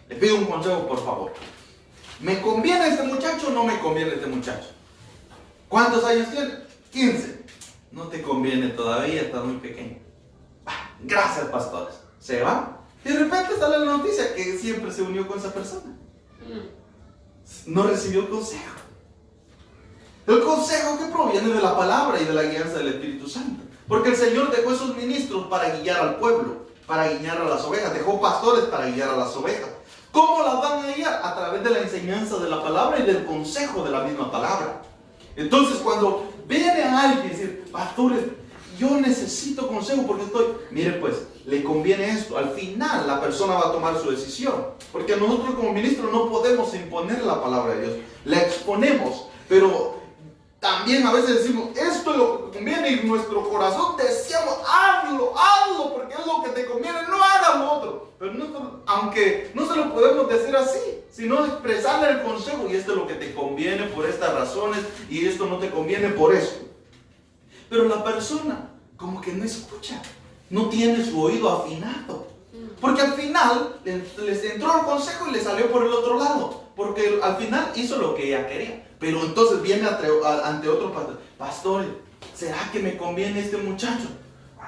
Le pido un consejo, por favor. ¿Me conviene este muchacho o no me conviene este muchacho? ¿Cuántos años tiene? 15. No te conviene todavía, estás muy pequeño. Gracias, pastores. Se va. Y de repente sale la noticia que siempre se unió con esa persona. No recibió el consejo. El consejo que proviene de la palabra y de la guianza del Espíritu Santo. Porque el Señor dejó esos ministros para guiar al pueblo, para guiar a las ovejas. Dejó pastores para guiar a las ovejas. ¿Cómo las van a guiar? A través de la enseñanza de la palabra y del consejo de la misma palabra. Entonces, cuando viene a alguien y decir, pastores, yo necesito consejo porque mire pues, le conviene esto. Al final la persona va a tomar su decisión. Porque nosotros como ministros no podemos imponer la palabra de Dios. La exponemos, pero también a veces decimos, esto es lo que conviene, y nuestro corazón deseamos, hazlo, porque es lo que te conviene, no hagas lo otro. Pero aunque no se lo podemos decir así, sino expresarle el consejo, y esto es lo que te conviene por estas razones, y esto no te conviene por eso. Pero la persona como que no escucha, no tiene su oído afinado. Porque al final les entró el consejo y le salió por el otro lado. Porque al final hizo lo que ella quería. Pero entonces viene ante otro pastor. Pastor, ¿será que me conviene este muchacho?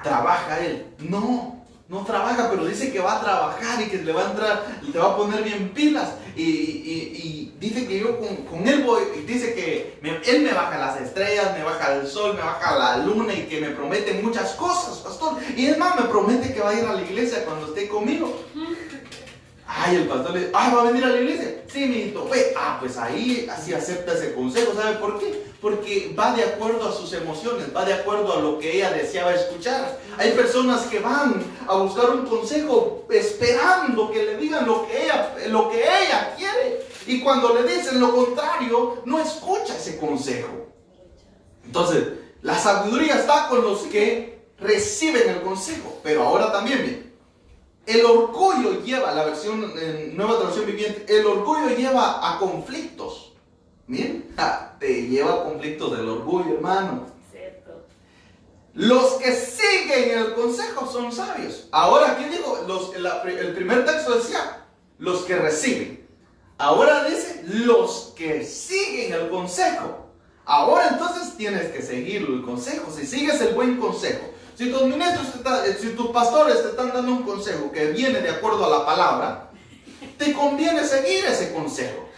¿Trabaja él? No trabaja, pero dice que va a trabajar y que le va a entrar y te va a poner bien pilas. y dice que yo con él voy, y dice que él me baja las estrellas, me baja el sol, me baja la luna y que me promete muchas cosas, pastor. Y es más, me promete que va a ir a la iglesia cuando esté conmigo. Ay, el pastor le dice, ¿va a venir a la iglesia? Sí, mijito, ve. Pues ahí así acepta ese consejo. ¿Sabe por qué? Porque va de acuerdo a sus emociones, va de acuerdo a lo que ella deseaba escuchar. Hay personas que van a buscar un consejo esperando que le digan lo que ella quiere. Y cuando le dicen lo contrario, no escucha ese consejo. Entonces, la sabiduría está con los que reciben el consejo. Pero ahora también, bien. El orgullo lleva, la versión Nueva Traducción Viviente, el orgullo lleva a conflictos. Bien, te lleva a conflictos del orgullo, hermano. Cierto. Los que siguen el consejo son sabios. Ahora, ¿qué digo? El primer texto decía, los que reciben. Ahora dice, los que siguen el consejo. Ahora entonces tienes que seguir el consejo. Si sigues el buen consejo. Si tus ministros, si tus pastores te están dando un consejo que viene de acuerdo a la palabra, te conviene seguir ese consejo.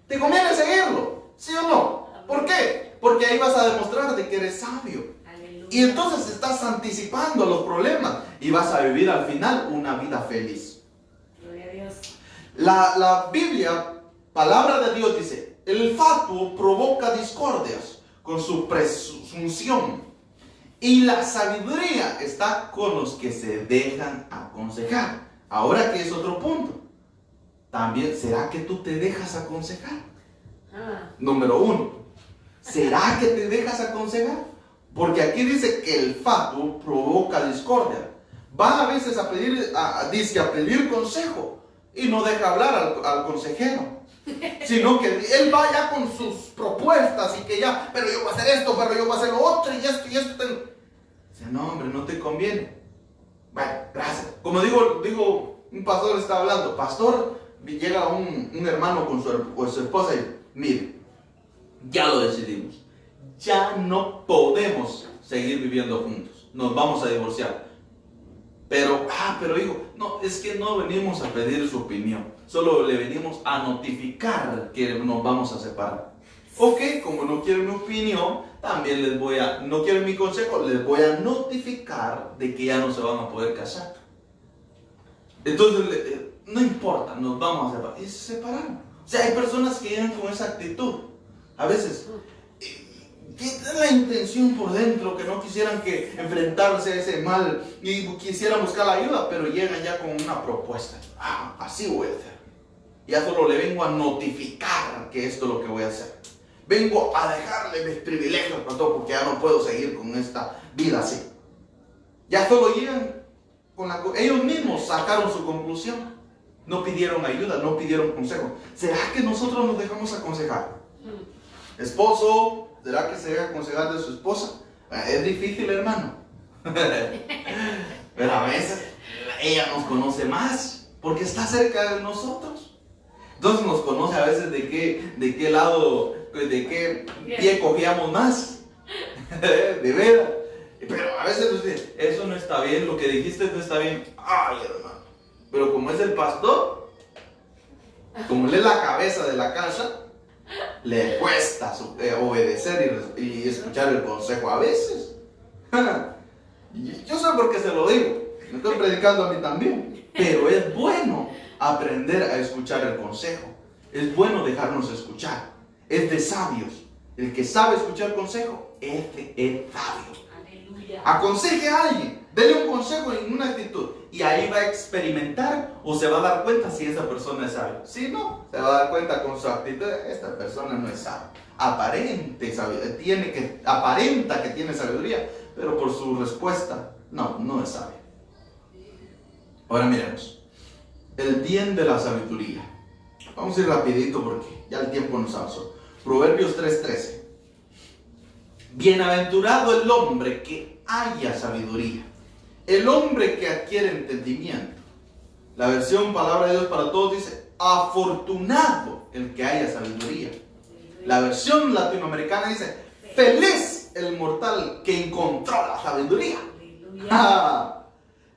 Te conviene seguirlo, ¿sí o no? ¿Por qué? Porque ahí vas a demostrar de que eres sabio. Aleluya. Y entonces estás anticipando los problemas y vas a vivir al final una vida feliz. Gloria a Dios. La Biblia, palabra de Dios, dice, el fatuo provoca discordias con su presunción. Y la sabiduría está con los que se dejan aconsejar. Ahora que es otro punto. También, ¿será que tú te dejas aconsejar? Número 1. ¿Será que te dejas aconsejar? Porque aquí dice que el fatuo provoca discordia. Va a veces a pedir, dice a pedir consejo y no deja hablar al consejero. Sino que él va ya con sus propuestas y que ya, pero yo voy a hacer esto, pero yo voy a hacer lo otro y esto. Dice, no, hombre, no te conviene. Bueno, gracias. Como digo, un pastor está hablando. Pastor, llega un hermano con su esposa y mire, ya lo decidimos. Ya no podemos seguir viviendo juntos. Nos vamos a divorciar. Pero hijo, no, es que no venimos a pedir su opinión. Solo le venimos a notificar que nos vamos a separar. Ok, como no quieren mi opinión, también no quieren mi consejo, les voy a notificar de que ya no se van a poder casar. Entonces, no importa, nos vamos a separar. Y se separaron. O sea, hay personas que llegan con esa actitud. A veces, tienen la intención por dentro, que no quisieran enfrentarse a ese mal y quisieran buscar la ayuda, pero llegan ya con una propuesta. Así voy a hacer. Ya solo le vengo a notificar que esto es lo que voy a hacer. Vengo a dejarle mis privilegios, pastor, porque ya no puedo seguir con esta vida así. Ya solo llegan ellos mismos sacaron su conclusión. No pidieron ayuda, no pidieron consejo. ¿Será que nosotros nos dejamos aconsejar? Esposo, ¿será que se deja aconsejar de su esposa? Es difícil, hermano. Pero a veces ella nos conoce más porque está cerca de nosotros. Entonces nos conoce a veces de qué lado, de qué pie cogíamos más. De veras. Pero a veces nos dice, eso no está bien, lo que dijiste no está bien. Ay, hermano. Pero como es el pastor, como él es la cabeza de la casa, le cuesta obedecer y escuchar el consejo a veces. Yo sé por qué se lo digo. Me estoy predicando a mí también. Pero es bueno aprender a escuchar el consejo. Es bueno dejarnos escuchar. Es de sabios. El que sabe escuchar consejo, este es sabio. Aleluya. Aconseje a alguien. Dele un consejo en una actitud. Y ahí va a experimentar o se va a dar cuenta si esa persona es sabia. Si no, se va a dar cuenta con su actitud. Esta persona no es sabia. Aparenta que tiene sabiduría, pero por su respuesta, no es sabia. Ahora miremos. El bien de la sabiduría. Vamos a ir rapidito porque ya el tiempo nos avanzó. Proverbios 3:13. Bienaventurado el hombre que haya sabiduría, el hombre que adquiere entendimiento. La versión Palabra de Dios para Todos dice, afortunado el que haya sabiduría. La versión latinoamericana dice, feliz el mortal que encontró la sabiduría.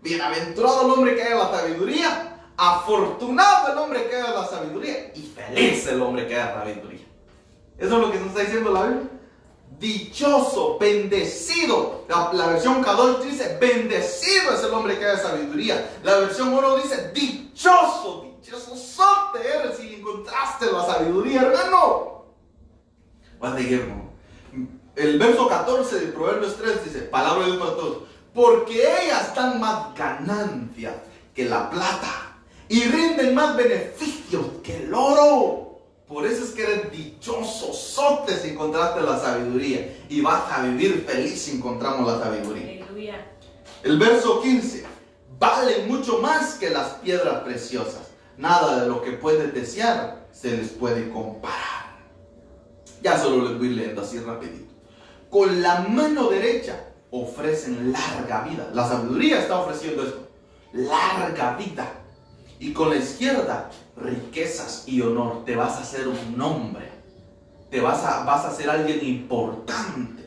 Bienaventurado el hombre que haya la sabiduría, afortunado el hombre que haga la sabiduría y feliz el hombre que haga la sabiduría. Eso es lo que nos está diciendo la Biblia. Dichoso, bendecido. La versión Kadosh dice, bendecido es el hombre que haga sabiduría. La versión Oro dice, dichoso, dichosote eres si encontraste la sabiduría, hermano. El verso 14 de Proverbios 3 dice, palabra de Dios para todos, porque ellas dan más ganancia que la plata y rinden más beneficios que el oro. Por eso es que eres dichoso, sote, si encontraste la sabiduría. Y vas a vivir feliz si encontramos la sabiduría. Aleluya. El verso 15. Vale mucho más que las piedras preciosas. Nada de lo que puedes desear se les puede comparar. Ya solo les voy leyendo así rapidito. Con la mano derecha ofrecen larga vida. La sabiduría está ofreciendo esto. Larga vida. Y con la izquierda, riquezas y honor. Te vas a hacer un hombre. Vas a ser alguien importante.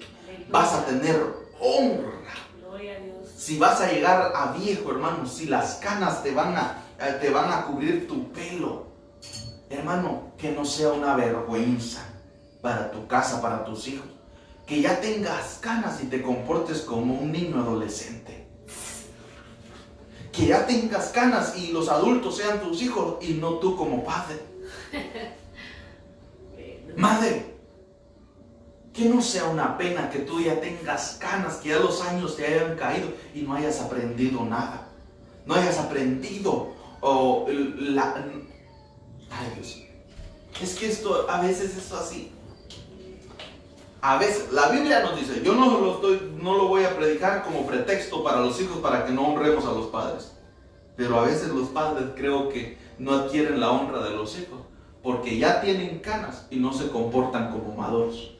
Vas a tener honra. Gloria a Dios. Si vas a llegar a viejo, hermano, si las canas te van a cubrir tu pelo, hermano, que no sea una vergüenza para tu casa, para tus hijos. Que ya tengas canas y te comportes como un niño adolescente. Que ya tengas canas y los adultos sean tus hijos y no tú como padre. Madre, que no sea una pena que tú ya tengas canas, que ya los años te hayan caído y no hayas aprendido nada. No hayas aprendido ay Dios, es que esto, a veces esto así. A veces, la Biblia nos dice, yo no lo voy a predicar como pretexto para los hijos para que no honremos a los padres. Pero a veces los padres creo que no adquieren la honra de los hijos porque ya tienen canas y no se comportan como maduros.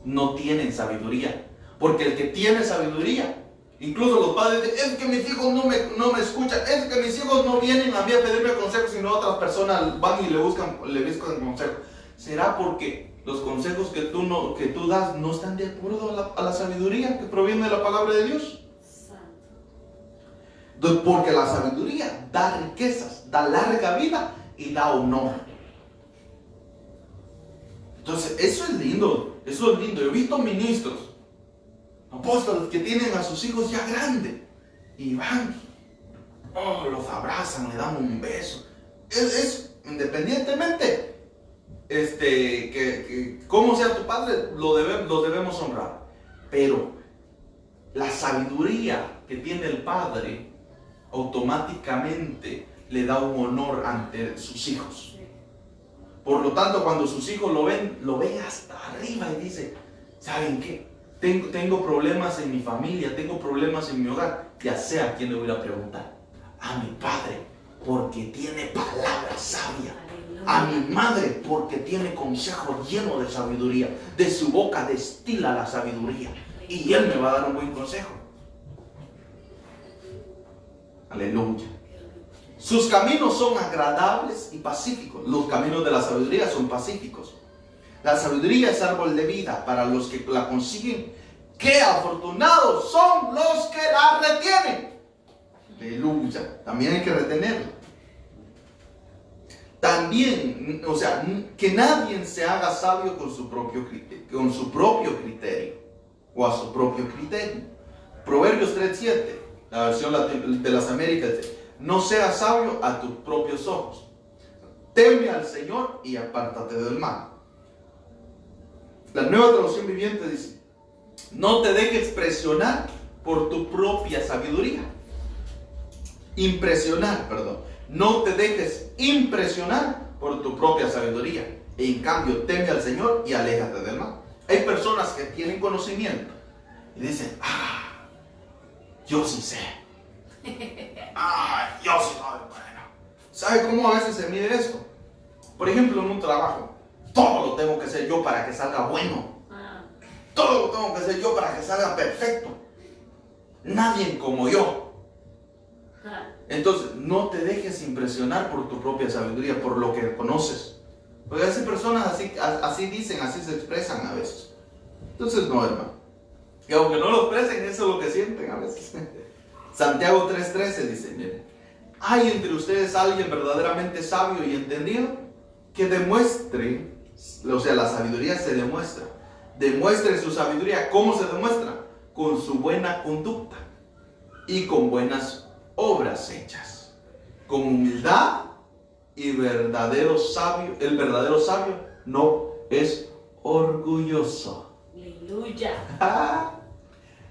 No tienen sabiduría. Porque el que tiene sabiduría, incluso los padres dicen, es que mis hijos no me escuchan, es que mis hijos no vienen a mí a pedirme consejos, sino otras personas van y le buscan consejos. ¿Será porque los consejos que tú das no están de acuerdo a la sabiduría que proviene de la palabra de Dios? Porque la sabiduría da riquezas, da larga vida y da honor. Entonces, eso es lindo. Yo he visto ministros, apóstoles que tienen a sus hijos ya grandes y van, los abrazan, le dan un beso. Es independientemente que como sea tu padre, lo debemos honrar. Pero la sabiduría que tiene el padre automáticamente le da un honor ante sus hijos. Por lo tanto, cuando sus hijos lo ven hasta arriba y dicen, ¿saben qué? Tengo problemas en mi familia, tengo problemas en mi hogar. Ya sé a quién le voy a preguntar. A mi padre, porque tiene palabra sabia. A mi madre, porque tiene consejo lleno de sabiduría. De su boca destila la sabiduría. Y él me va a dar un buen consejo. Aleluya. Sus caminos son agradables y pacíficos. Los caminos de la sabiduría son pacíficos. La sabiduría es árbol de vida para los que la consiguen. ¡Qué afortunados son los que la retienen! Aleluya. También hay que retenerla. También, que nadie se haga sabio con su propio criterio o a su propio criterio. Proverbios 3:7, la versión de las Américas, dice, no seas sabio a tus propios ojos. Teme al Señor y apártate del mal. La Nueva Traducción Viviente dice, no te dejes presionar por tu propia sabiduría. No te dejes impresionar por tu propia sabiduría. En cambio, teme al Señor y aléjate del mal. Hay personas que tienen conocimiento y dicen, yo sí sé. Yo sí soy bueno. ¿Sabe cómo a veces se mide esto? Por ejemplo, en un trabajo, todo lo tengo que hacer yo para que salga bueno. Todo lo tengo que hacer yo para que salga perfecto. Nadie como yo. Entonces, no te dejes impresionar por tu propia sabiduría, por lo que conoces. Porque esas personas así dicen, así se expresan a veces. Entonces, no, hermano. Y aunque no lo expresen, eso es lo que sienten a veces. Santiago 3:13 dice, miren, ¿Hay entre ustedes alguien verdaderamente sabio y entendido? Que demuestre, o sea, la sabiduría se demuestra. Demuestre su sabiduría. ¿Cómo se demuestra? Con su buena conducta y con buenas obras hechas. Con humildad y verdadero sabio. El verdadero sabio no es orgulloso. Aleluya.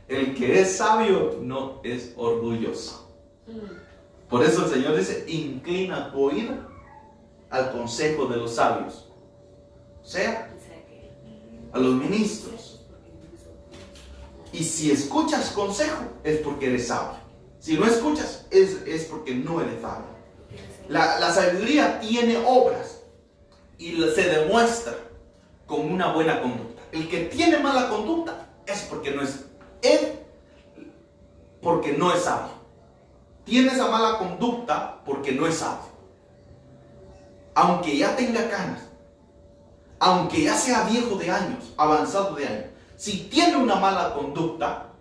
El que es sabio no es orgulloso. Por eso el Señor dice, inclina tu oído al consejo de los sabios. O sea, a los ministros. Y si escuchas consejo, es porque eres sabio. Si no escuchas, es porque no eres sabio. La sabiduría tiene obras y se demuestra con una buena conducta. El que tiene mala conducta es porque no es sabio. Tiene esa mala conducta porque no es sabio. Aunque ya tenga canas, aunque ya sea viejo de años, avanzado de años, si tiene una mala conducta,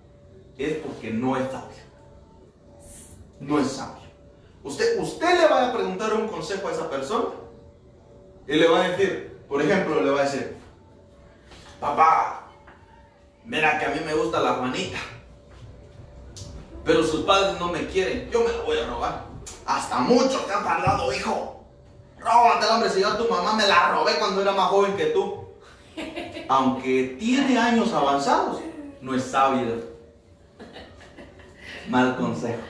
es porque no es sabio. No es sabio. Usted le va a preguntar un consejo a esa persona y le va a decir, por ejemplo, le va a decir, papá, mira que a mí me gusta la Juanita, pero sus padres no me quieren, yo me la voy a robar. Hasta mucho te han tardado, hijo. Róbatela, hombre, si yo a tu mamá me la robé cuando era más joven que tú. Aunque tiene años avanzados, no es sabio. Mal consejo.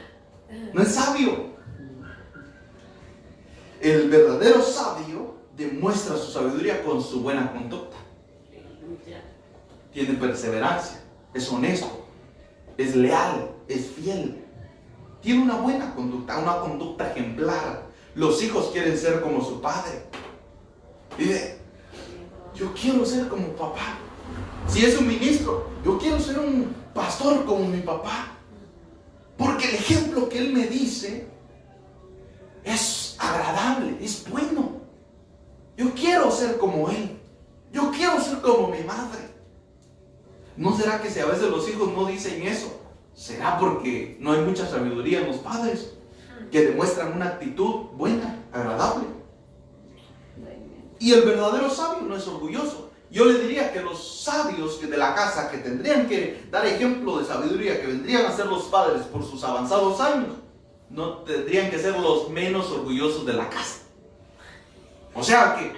No es sabio. El verdadero sabio demuestra su sabiduría con su buena conducta. Tiene perseverancia, es honesto, es leal, es fiel. Tiene una buena conducta ejemplar. Los hijos quieren ser como su padre. Dice, yo quiero ser como papá. Si es un ministro, yo quiero ser un pastor como mi papá. Porque el ejemplo que él me dice es agradable, es bueno. Yo quiero ser como él. Yo quiero ser como mi madre. ¿No será que si a veces los hijos no dicen eso, será porque no hay mucha sabiduría en los padres que demuestran una actitud buena, agradable? Y el verdadero sabio no es orgulloso. Yo le diría que los sabios que de la casa, que tendrían que dar ejemplo de sabiduría, que vendrían a ser los padres por sus avanzados años, no tendrían que ser los menos orgullosos de la casa. O sea que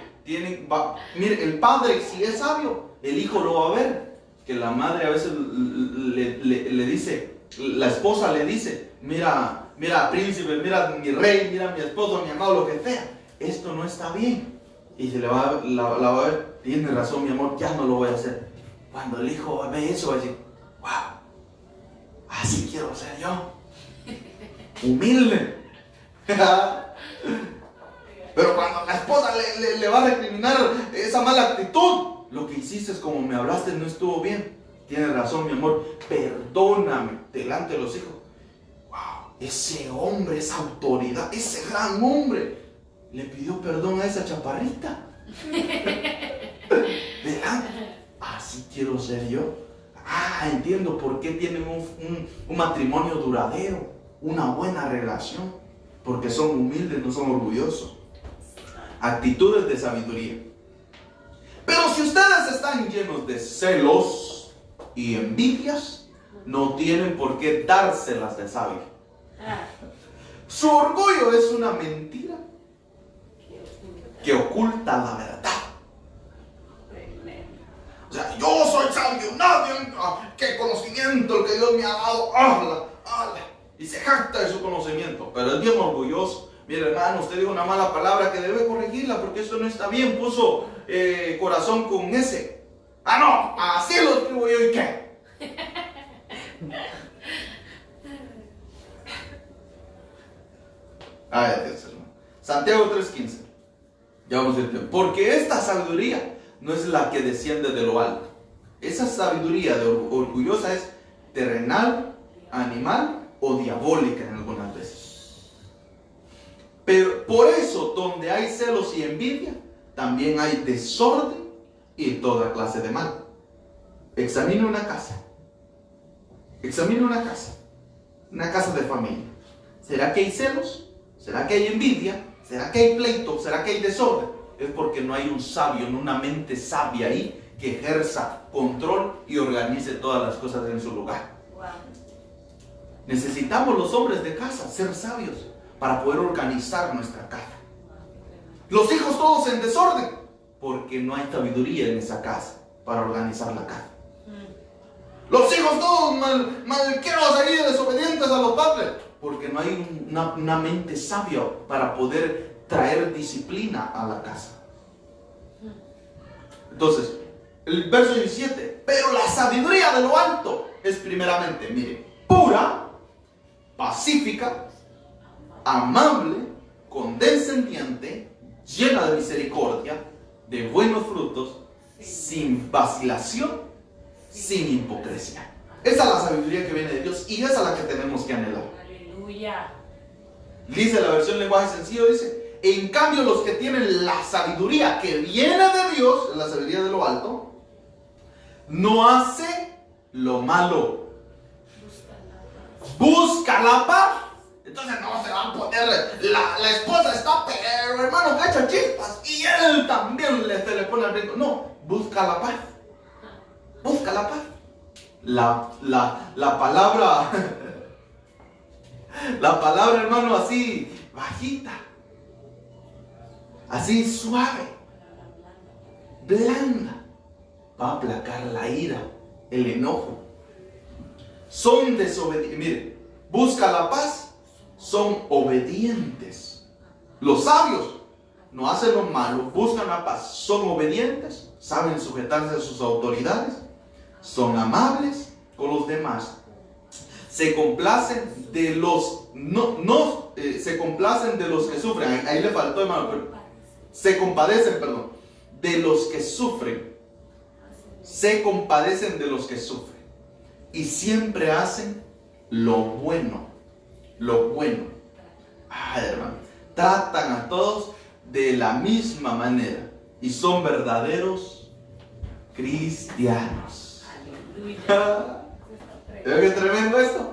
mire, el padre, si es sabio, el hijo lo va a ver. Que la madre a veces le dice, la esposa le dice, mira príncipe, mira mi rey, mira mi esposo, mi amado, lo que sea, esto no está bien. Y se la va a ver, tiene razón mi amor, ya no lo voy a hacer. Cuando el hijo ve eso va a decir, wow, así quiero ser yo, humilde. Pero cuando la esposa le va a recriminar esa mala actitud, lo que hiciste es como me hablaste, no estuvo bien. Tienes razón, mi amor, perdóname delante de los hijos. Wow, ese hombre, esa autoridad, ese gran hombre, le pidió perdón a esa chaparrita. Delante. Así quiero ser yo. Entiendo por qué tienen un matrimonio duradero, una buena relación. Porque son humildes, no son orgullosos. Actitudes de sabiduría. Pero si ustedes están llenos de celos y envidias, no tienen por qué dárselas de sabio. Su orgullo es una mentira que oculta la verdad. O sea, yo soy sabio, nadie, qué conocimiento el que Dios me ha dado, habla. Y se jacta de su conocimiento, pero es bien orgulloso. Mire, hermano, usted dijo una mala palabra que debe corregirla porque eso no está bien. Puso corazón con S. No, así lo escribo yo, ¿y qué? Dios, hermano. Santiago 3:15. Ya vamos a decir, porque esta sabiduría no es la que desciende de lo alto. Esa sabiduría orgullosa es terrenal, animal o diabólica en algunas veces. Pero por eso, donde hay celos y envidia, también hay desorden y toda clase de mal. Examine una casa. Examine una casa de familia. ¿Será que hay celos? ¿Será que hay envidia? ¿Será que hay pleito? ¿Será que hay desorden? Es porque no hay un sabio, no una mente sabia ahí que ejerza control y organice todas las cosas en su lugar. Necesitamos los hombres de casa ser sabios para poder organizar nuestra casa. Los hijos todos en desorden porque no hay sabiduría en esa casa para organizar la casa. Los hijos todos malqueros ahí, desobedientes a los padres porque no hay una mente sabia para poder traer disciplina a la casa. Entonces, el verso 17, pero la sabiduría de lo alto es primeramente, mire, pura, pacífica, amable, condescendiente, llena de misericordia, de buenos frutos, sin vacilación, sin hipocresía. Esa es la sabiduría que viene de Dios y esa es la que tenemos que anhelar. Aleluya. Dice la versión lenguaje sencillo, dice, en cambio los que tienen la sabiduría que viene de Dios, la sabiduría de lo alto, no hace lo malo, busca la paz. Entonces no se va a poner, la esposa está, pero hermano, cacha chispas y él también se le pone al brinco. No, busca la paz. Busca la paz. La palabra, la palabra, hermano, así bajita, así suave, blanda, va a aplacar la ira, el enojo. Son desobedientes. Mire, busca la paz, son obedientes. Los sabios no hacen lo malo, buscan la paz, son obedientes, saben sujetarse a sus autoridades, son amables con los demás, se complacen de los se complacen de los que sufren. Ahí le faltó, hermano, pero se compadecen, de los que sufren. Se compadecen de los que sufren y siempre hacen lo bueno. Lo bueno. Ay, hermano, tratan a todos de la misma manera y son verdaderos cristianos. ¿Ve qué tremendo esto?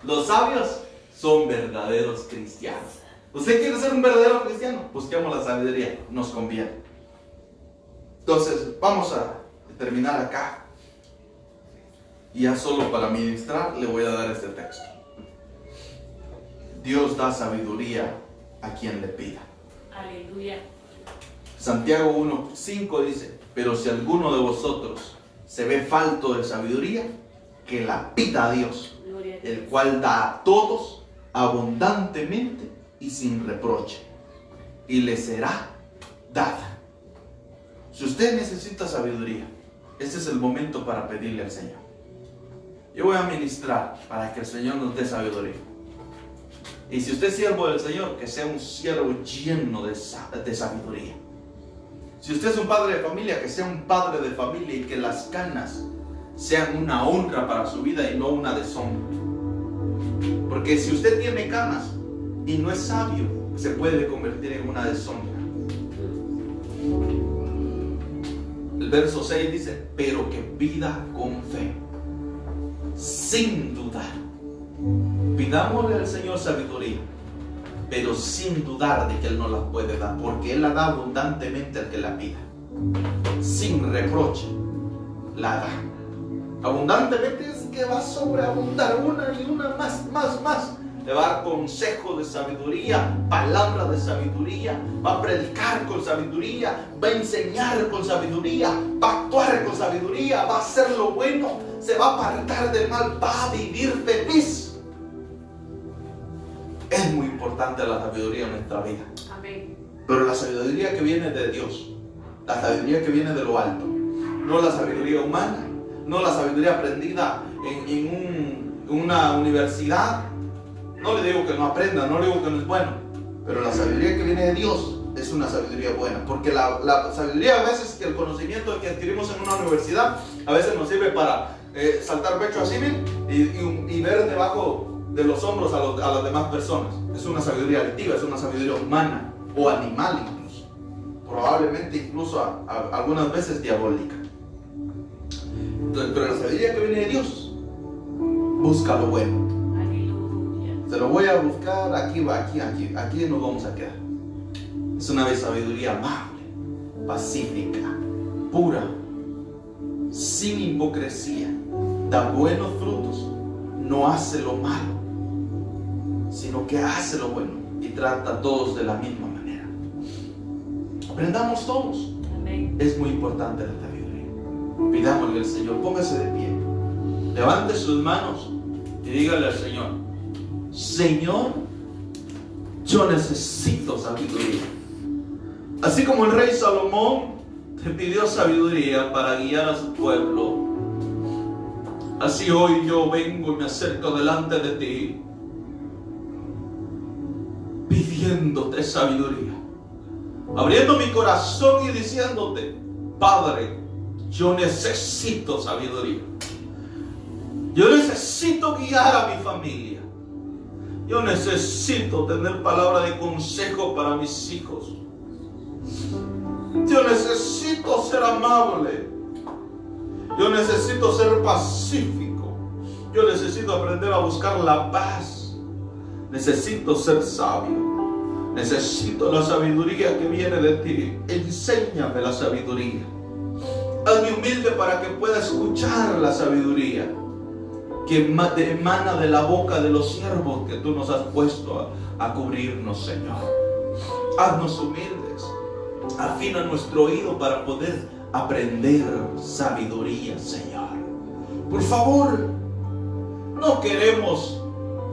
Los sabios son verdaderos cristianos. ¿Usted quiere ser un verdadero cristiano? Busquemos la sabiduría, nos conviene. Entonces, vamos a terminar acá. Y ya solo para ministrar le voy a dar este texto. Dios da sabiduría a quien le pida. Aleluya. Santiago 1:5 dice, pero si alguno de vosotros se ve falto de sabiduría, que la pida a Dios, el cual da a todos abundantemente y sin reproche, y le será dada. Si usted necesita sabiduría, este es el momento para pedirle al Señor. Yo voy a ministrar para que el Señor nos dé sabiduría. Y si usted es siervo del Señor, que sea un siervo lleno de sabiduría. Si usted es un padre de familia, que sea un padre de familia y que las canas sean una honra para su vida y no una deshonra. Porque si usted tiene canas y no es sabio, se puede convertir en una deshonra. El verso 6 dice, pero que pida con fe, sin dudar. Pidámosle al Señor sabiduría, pero sin dudar de que Él nos la puede dar, porque Él la da abundantemente al que la pida. Sin reproche, la da. Abundantemente es que va a sobreabundar, una y una más. Le va a dar consejo de sabiduría, palabra de sabiduría, va a predicar con sabiduría, va a enseñar con sabiduría, va a actuar con sabiduría, va a hacer lo bueno, se va a apartar del mal, va a vivir feliz. Es muy importante la sabiduría en nuestra vida. Amén. Pero la sabiduría que viene de Dios, la sabiduría que viene de lo alto, no la sabiduría humana, no la sabiduría aprendida en una universidad. No le digo que no aprenda, no le digo que no es bueno, pero la sabiduría que viene de Dios es una sabiduría buena, porque la sabiduría, a veces, que el conocimiento que adquirimos en una universidad a veces nos sirve para saltar pecho a civil y ver debajo de los hombros a las demás personas. Es una sabiduría altiva, es una sabiduría humana o animal incluso, probablemente incluso algunas veces diabólica. Entonces, pero la sabiduría que viene de Dios busca lo bueno. Aleluya. Se lo voy a buscar, aquí va, aquí nos vamos a quedar. Es una de sabiduría amable, pacífica, pura, sin hipocresía, da buenos frutos, no hace lo malo, sino que hace lo bueno y trata a todos de la misma manera. Aprendamos todos. Amén. Es muy importante la sabiduría. Pidámosle al Señor, póngase de pie, levante sus manos y dígale al Señor: Señor, yo necesito sabiduría. Así como el rey Salomón te pidió sabiduría para guiar a su pueblo, así hoy yo vengo y me acerco delante de ti pidiéndote sabiduría, abriendo mi corazón y diciéndote: Padre, yo necesito sabiduría. Yo necesito guiar a mi familia. Yo necesito tener palabra de consejo para mis hijos. Yo necesito ser amable. Yo necesito ser pacífico. Yo necesito aprender a buscar la paz. Necesito ser sabio. Necesito la sabiduría que viene de ti. Enséñame la sabiduría. Hazme humilde para que pueda escuchar la sabiduría que emana de la boca de los siervos que tú nos has puesto a cubrirnos, Señor. Haznos humildes. Afina nuestro oído para poder aprender sabiduría, Señor. Por favor, no queremos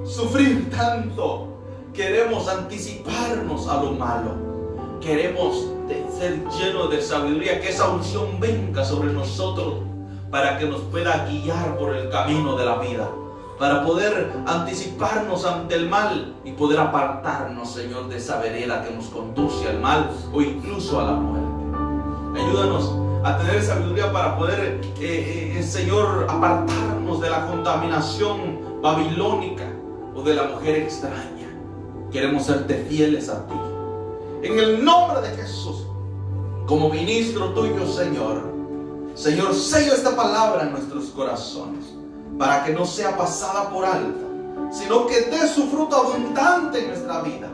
sufrir tanto. Queremos anticiparnos a lo malo. Queremos ser llenos de sabiduría, que esa unción venga sobre nosotros para que nos pueda guiar por el camino de la vida, para poder anticiparnos ante el mal y poder apartarnos, Señor, de esa vereda que nos conduce al mal o incluso a la muerte. Ayúdanos a tener sabiduría para poder, Señor, apartarnos de la contaminación babilónica o de la mujer extraña. Queremos serte fieles a ti. En el nombre de Jesús, como ministro tuyo, Señor, sello esta palabra en nuestros corazones para que no sea pasada por alto, sino que dé su fruto abundante en nuestra vida.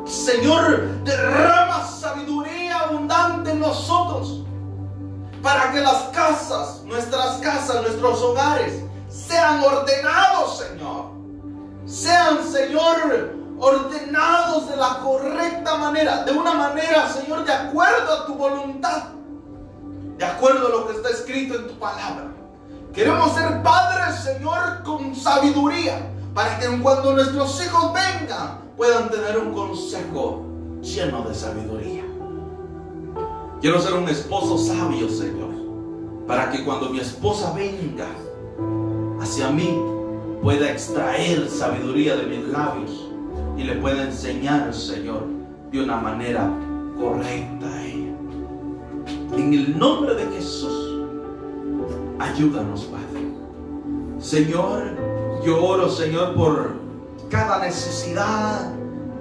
Señor, derrama sabiduría abundante en nosotros para que las casas, nuestros hogares sean ordenados, Señor. Sean, Señor, ordenados de la correcta manera, de una manera, Señor, de acuerdo a tu voluntad, de acuerdo a lo que está escrito en tu palabra. Queremos ser padres, Señor, con sabiduría, para que cuando nuestros hijos vengan puedan tener un consejo lleno de sabiduría. Quiero ser un esposo sabio, Señor, para que cuando mi esposa venga hacia mí pueda extraer sabiduría de mis labios y le pueda enseñar, Señor, de una manera correcta a ella. En el nombre de Jesús, ayúdanos, Padre. Señor, yo oro, Señor, por cada necesidad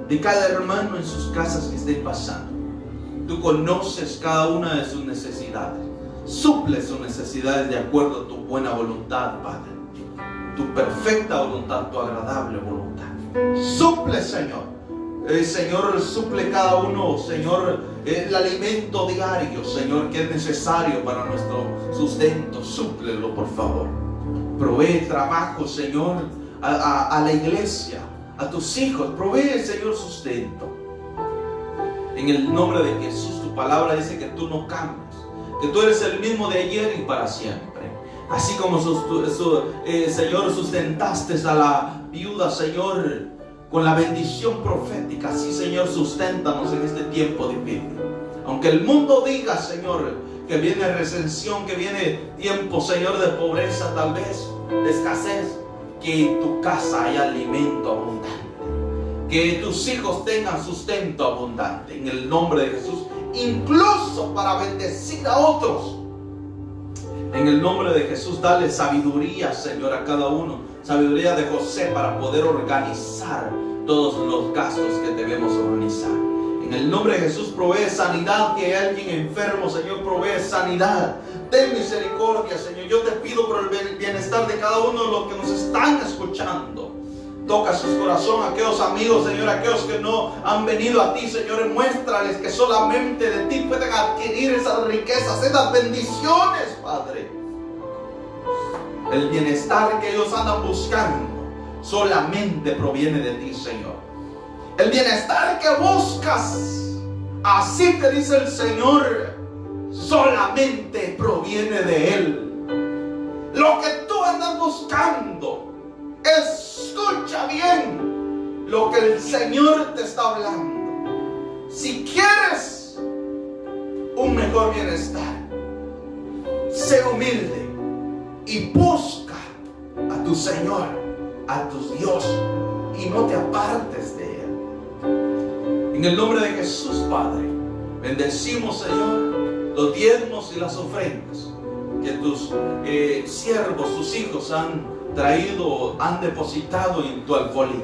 de cada hermano en sus casas que estén pasando. Tú conoces cada una de sus necesidades. Suple sus necesidades de acuerdo a tu buena voluntad, Padre. Tu perfecta voluntad, tu agradable voluntad. Suple, Señor. Señor, suple cada uno, Señor, el alimento diario, Señor, que es necesario para nuestro sustento. Súplelo, por favor. Provee trabajo, Señor, a la iglesia, a tus hijos. Provee, Señor, sustento. En el nombre de Jesús, tu palabra dice que tú no cambias, que tú eres el mismo de ayer y para siempre. Así como, Señor, sustentaste a la viuda, Señor, con la bendición profética, así, Señor, susténtanos en este tiempo difícil. Aunque el mundo diga, Señor, que viene recesión, que viene tiempo, Señor, de pobreza, tal vez, de escasez, que en tu casa haya alimento abundante, que tus hijos tengan sustento abundante, en el nombre de Jesús, incluso para bendecir a otros. En el nombre de Jesús, dale sabiduría, Señor, a cada uno. Sabiduría de José para poder organizar todos los gastos que debemos organizar. En el nombre de Jesús, provee sanidad. Que hay alguien enfermo, Señor, provee sanidad. Ten misericordia, Señor. Yo te pido por el bienestar de cada uno de los que nos están escuchando. Toca sus corazones, aquellos amigos, Señor, aquellos que no han venido a ti, Señor, y muéstrales que solamente de ti pueden adquirir esas riquezas, esas bendiciones, Padre. El bienestar que ellos andan buscando solamente proviene de ti, Señor. El bienestar que buscas, así te dice el Señor, solamente proviene de Él. Lo que tú andas buscando, escucha bien lo que el Señor te está hablando. Si quieres un mejor bienestar, sé humilde y busca a tu Señor, a tu Dios, y no te apartes de Él. En el nombre de Jesús, Padre, bendecimos, Señor, los diezmos y las ofrendas que tus siervos, tus hijos han traído, han depositado en tu alfolí.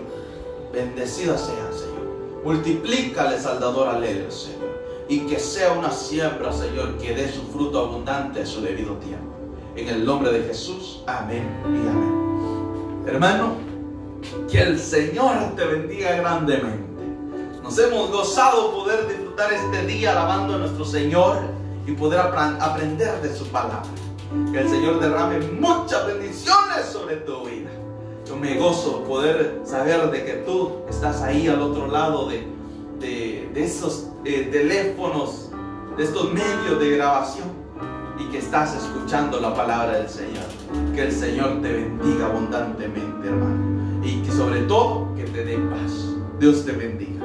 Bendecida sea, Señor. Multiplícales al dador alegre, Señor, y que sea una siembra, Señor, que dé su fruto abundante a su debido tiempo. En el nombre de Jesús, amén y amén. Hermano, que el Señor te bendiga grandemente. Nos hemos gozado poder disfrutar este día alabando a nuestro Señor y poder aprender de su palabra. Que el Señor derrame muchas bendiciones sobre tu vida. Yo me gozo poder saber de que tú estás ahí al otro lado de esos teléfonos, de estos medios de grabación, y que estás escuchando la palabra del Señor. Que el Señor te bendiga abundantemente, hermano, y que sobre todo que te dé paz. Dios te bendiga.